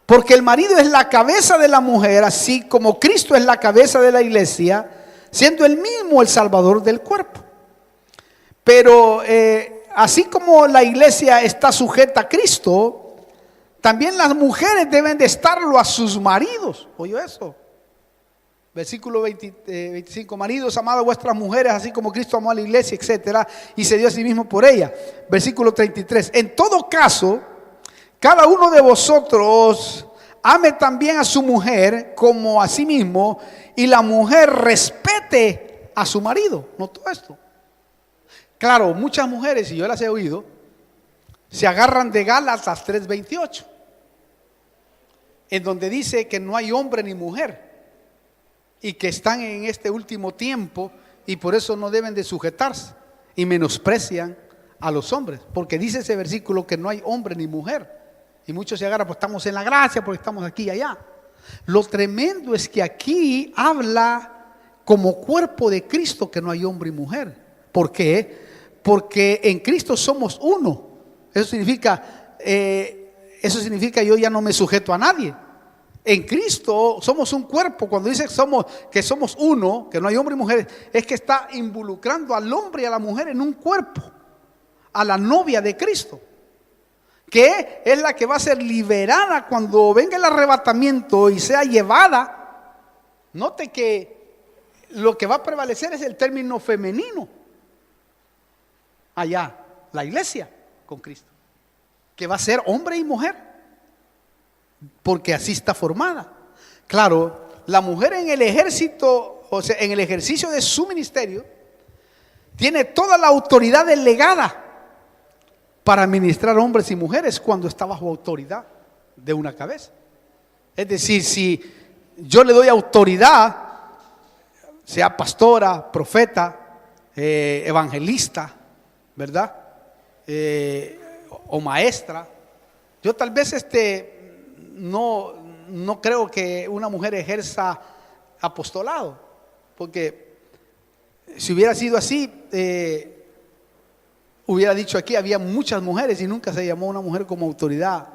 porque el marido es la cabeza de la mujer, así como Cristo es la cabeza de la iglesia, siendo él mismo el Salvador del cuerpo. Pero así como la iglesia está sujeta a Cristo, también las mujeres deben de estarlo a sus maridos. ¿Oyó eso? Versículo 25: maridos, amad a vuestras mujeres, así como Cristo amó a la iglesia, etcétera, y se dio a sí mismo por ella. Versículo 33: en todo caso, cada uno de vosotros ame también a su mujer como a sí mismo, y la mujer respete a su marido. ¿Notó esto? Claro, muchas mujeres, y yo las he oído, se agarran de Gálatas 3:28, en donde dice que no hay hombre ni mujer, y que están en este último tiempo y por eso no deben de sujetarse, y menosprecian a los hombres, porque dice ese versículo que no hay hombre ni mujer, y muchos se agarran: pues estamos en la gracia, porque estamos aquí y allá. Lo tremendo es que aquí habla como cuerpo de Cristo que no hay hombre y mujer. ¿Por qué? Porque en Cristo somos uno. Eso significa yo ya no me sujeto a nadie. En Cristo somos un cuerpo. Cuando dice que somos uno, que no hay hombre y mujer, es que está involucrando al hombre y a la mujer en un cuerpo, a la novia de Cristo, que es la que va a ser liberada cuando venga el arrebatamiento y sea llevada. Note que lo que va a prevalecer es el término femenino. Allá, la iglesia con Cristo, que va a ser hombre y mujer, porque así está formada. Claro, la mujer en el ejército, o sea, en el ejercicio de su ministerio, tiene toda la autoridad delegada para administrar hombres y mujeres cuando está bajo autoridad de una cabeza. Es decir, si yo le doy autoridad, sea pastora, profeta, evangelista, ¿verdad? O maestra, yo tal vez no creo que una mujer ejerza apostolado, porque si hubiera sido así, hubiera dicho aquí, había muchas mujeres y nunca se llamó a una mujer como autoridad,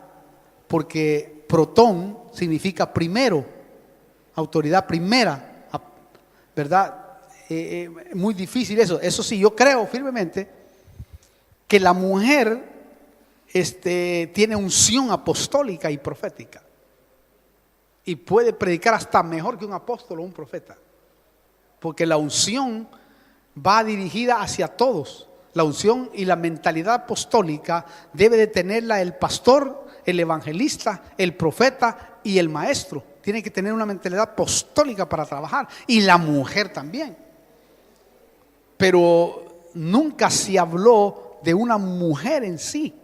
porque protón significa primero, autoridad primera, ¿verdad? muy difícil eso. Eso sí, yo creo firmemente que la mujer tiene unción apostólica y profética. Y puede predicar hasta mejor que un apóstol o un profeta. Porque la unción va dirigida hacia todos. La unción y la mentalidad apostólica debe de tenerla el pastor, el evangelista, el profeta y el maestro. Tiene que tener una mentalidad apostólica para trabajar. Y la mujer también. Pero nunca se habló de una mujer en sí.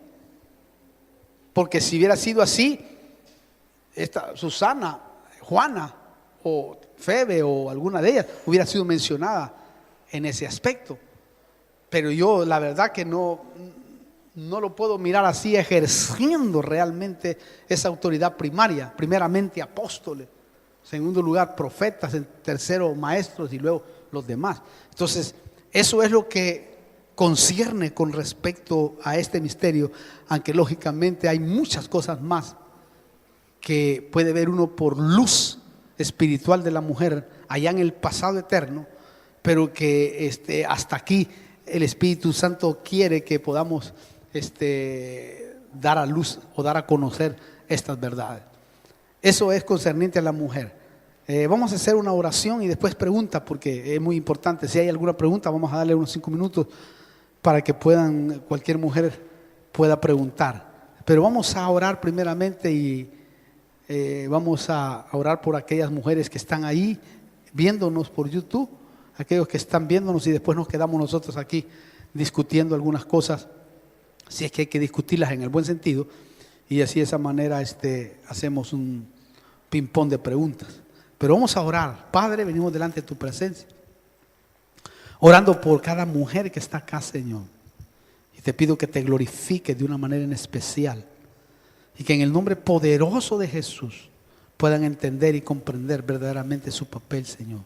Porque si hubiera sido así, esta Susana, Juana o Febe o alguna de ellas hubiera sido mencionada en ese aspecto. Pero yo la verdad que no lo puedo mirar así, ejerciendo realmente esa autoridad primaria. Primeramente apóstoles, en segundo lugar profetas, en tercero maestros y luego los demás. Entonces eso es lo que concierne con respecto a este misterio, aunque lógicamente hay muchas cosas más que puede ver uno por luz espiritual de la mujer allá en el pasado eterno, pero que hasta aquí el Espíritu Santo quiere que podamos dar a luz o dar a conocer estas verdades. Eso es concerniente a la mujer. Vamos a hacer una oración y después preguntas, porque es muy importante. Si hay alguna pregunta, vamos a darle unos 5 minutos para que cualquier mujer pueda preguntar. Pero vamos a orar primeramente y vamos a orar por aquellas mujeres que están ahí viéndonos por YouTube, aquellos que están viéndonos, y después nos quedamos nosotros aquí discutiendo algunas cosas, si es que hay que discutirlas en el buen sentido, y así de esa manera hacemos un ping-pong de preguntas. Pero vamos a orar. Padre, venimos delante de tu presencia, orando por cada mujer que está acá, Señor, y te pido que te glorifiques de una manera en especial, y que en el nombre poderoso de Jesús puedan entender y comprender verdaderamente su papel, Señor.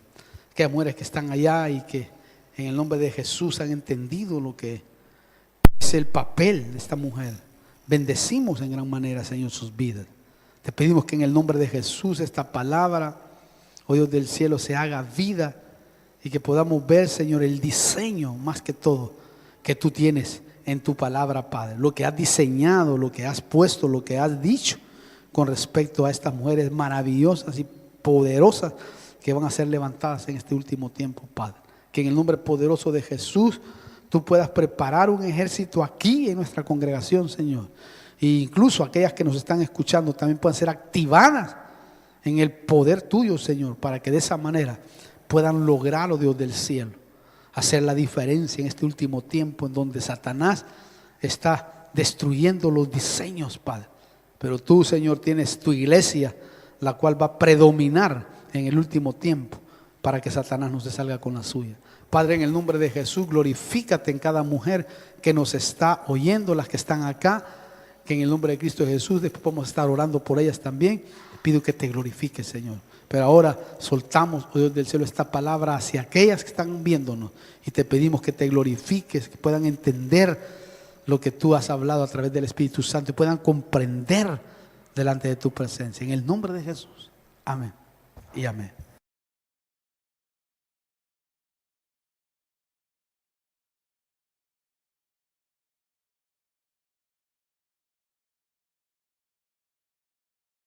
Que hay mujeres que están allá y que en el nombre de Jesús han entendido lo que es el papel de esta mujer. Bendecimos en gran manera, Señor, sus vidas. Te pedimos que en el nombre de Jesús esta palabra, oh Dios del cielo, se haga vida y que podamos ver, Señor, el diseño más que todo que tú tienes en tu palabra, Padre. Lo que has diseñado, lo que has puesto, lo que has dicho con respecto a estas mujeres maravillosas y poderosas que van a ser levantadas en este último tiempo, Padre. Que en el nombre poderoso de Jesús tú puedas preparar un ejército aquí en nuestra congregación, Señor. E incluso aquellas que nos están escuchando también puedan ser activadas en el poder tuyo, Señor, para que de esa manera puedan lograr, oh Dios del cielo, hacer la diferencia en este último tiempo en donde Satanás está destruyendo los diseños, Padre. Pero tú, Señor, tienes tu iglesia, la cual va a predominar en el último tiempo para que Satanás no se salga con la suya. Padre, en el nombre de Jesús, glorifícate en cada mujer que nos está oyendo, las que están acá, que en el nombre de Cristo Jesús, después podemos estar orando por ellas también. Pido que te glorifiques, Señor. Pero ahora soltamos, oh Dios del cielo, esta palabra hacia aquellas que están viéndonos y te pedimos que te glorifiques, que puedan entender lo que tú has hablado a través del Espíritu Santo y puedan comprender delante de tu presencia. En el nombre de Jesús. Amén y amén.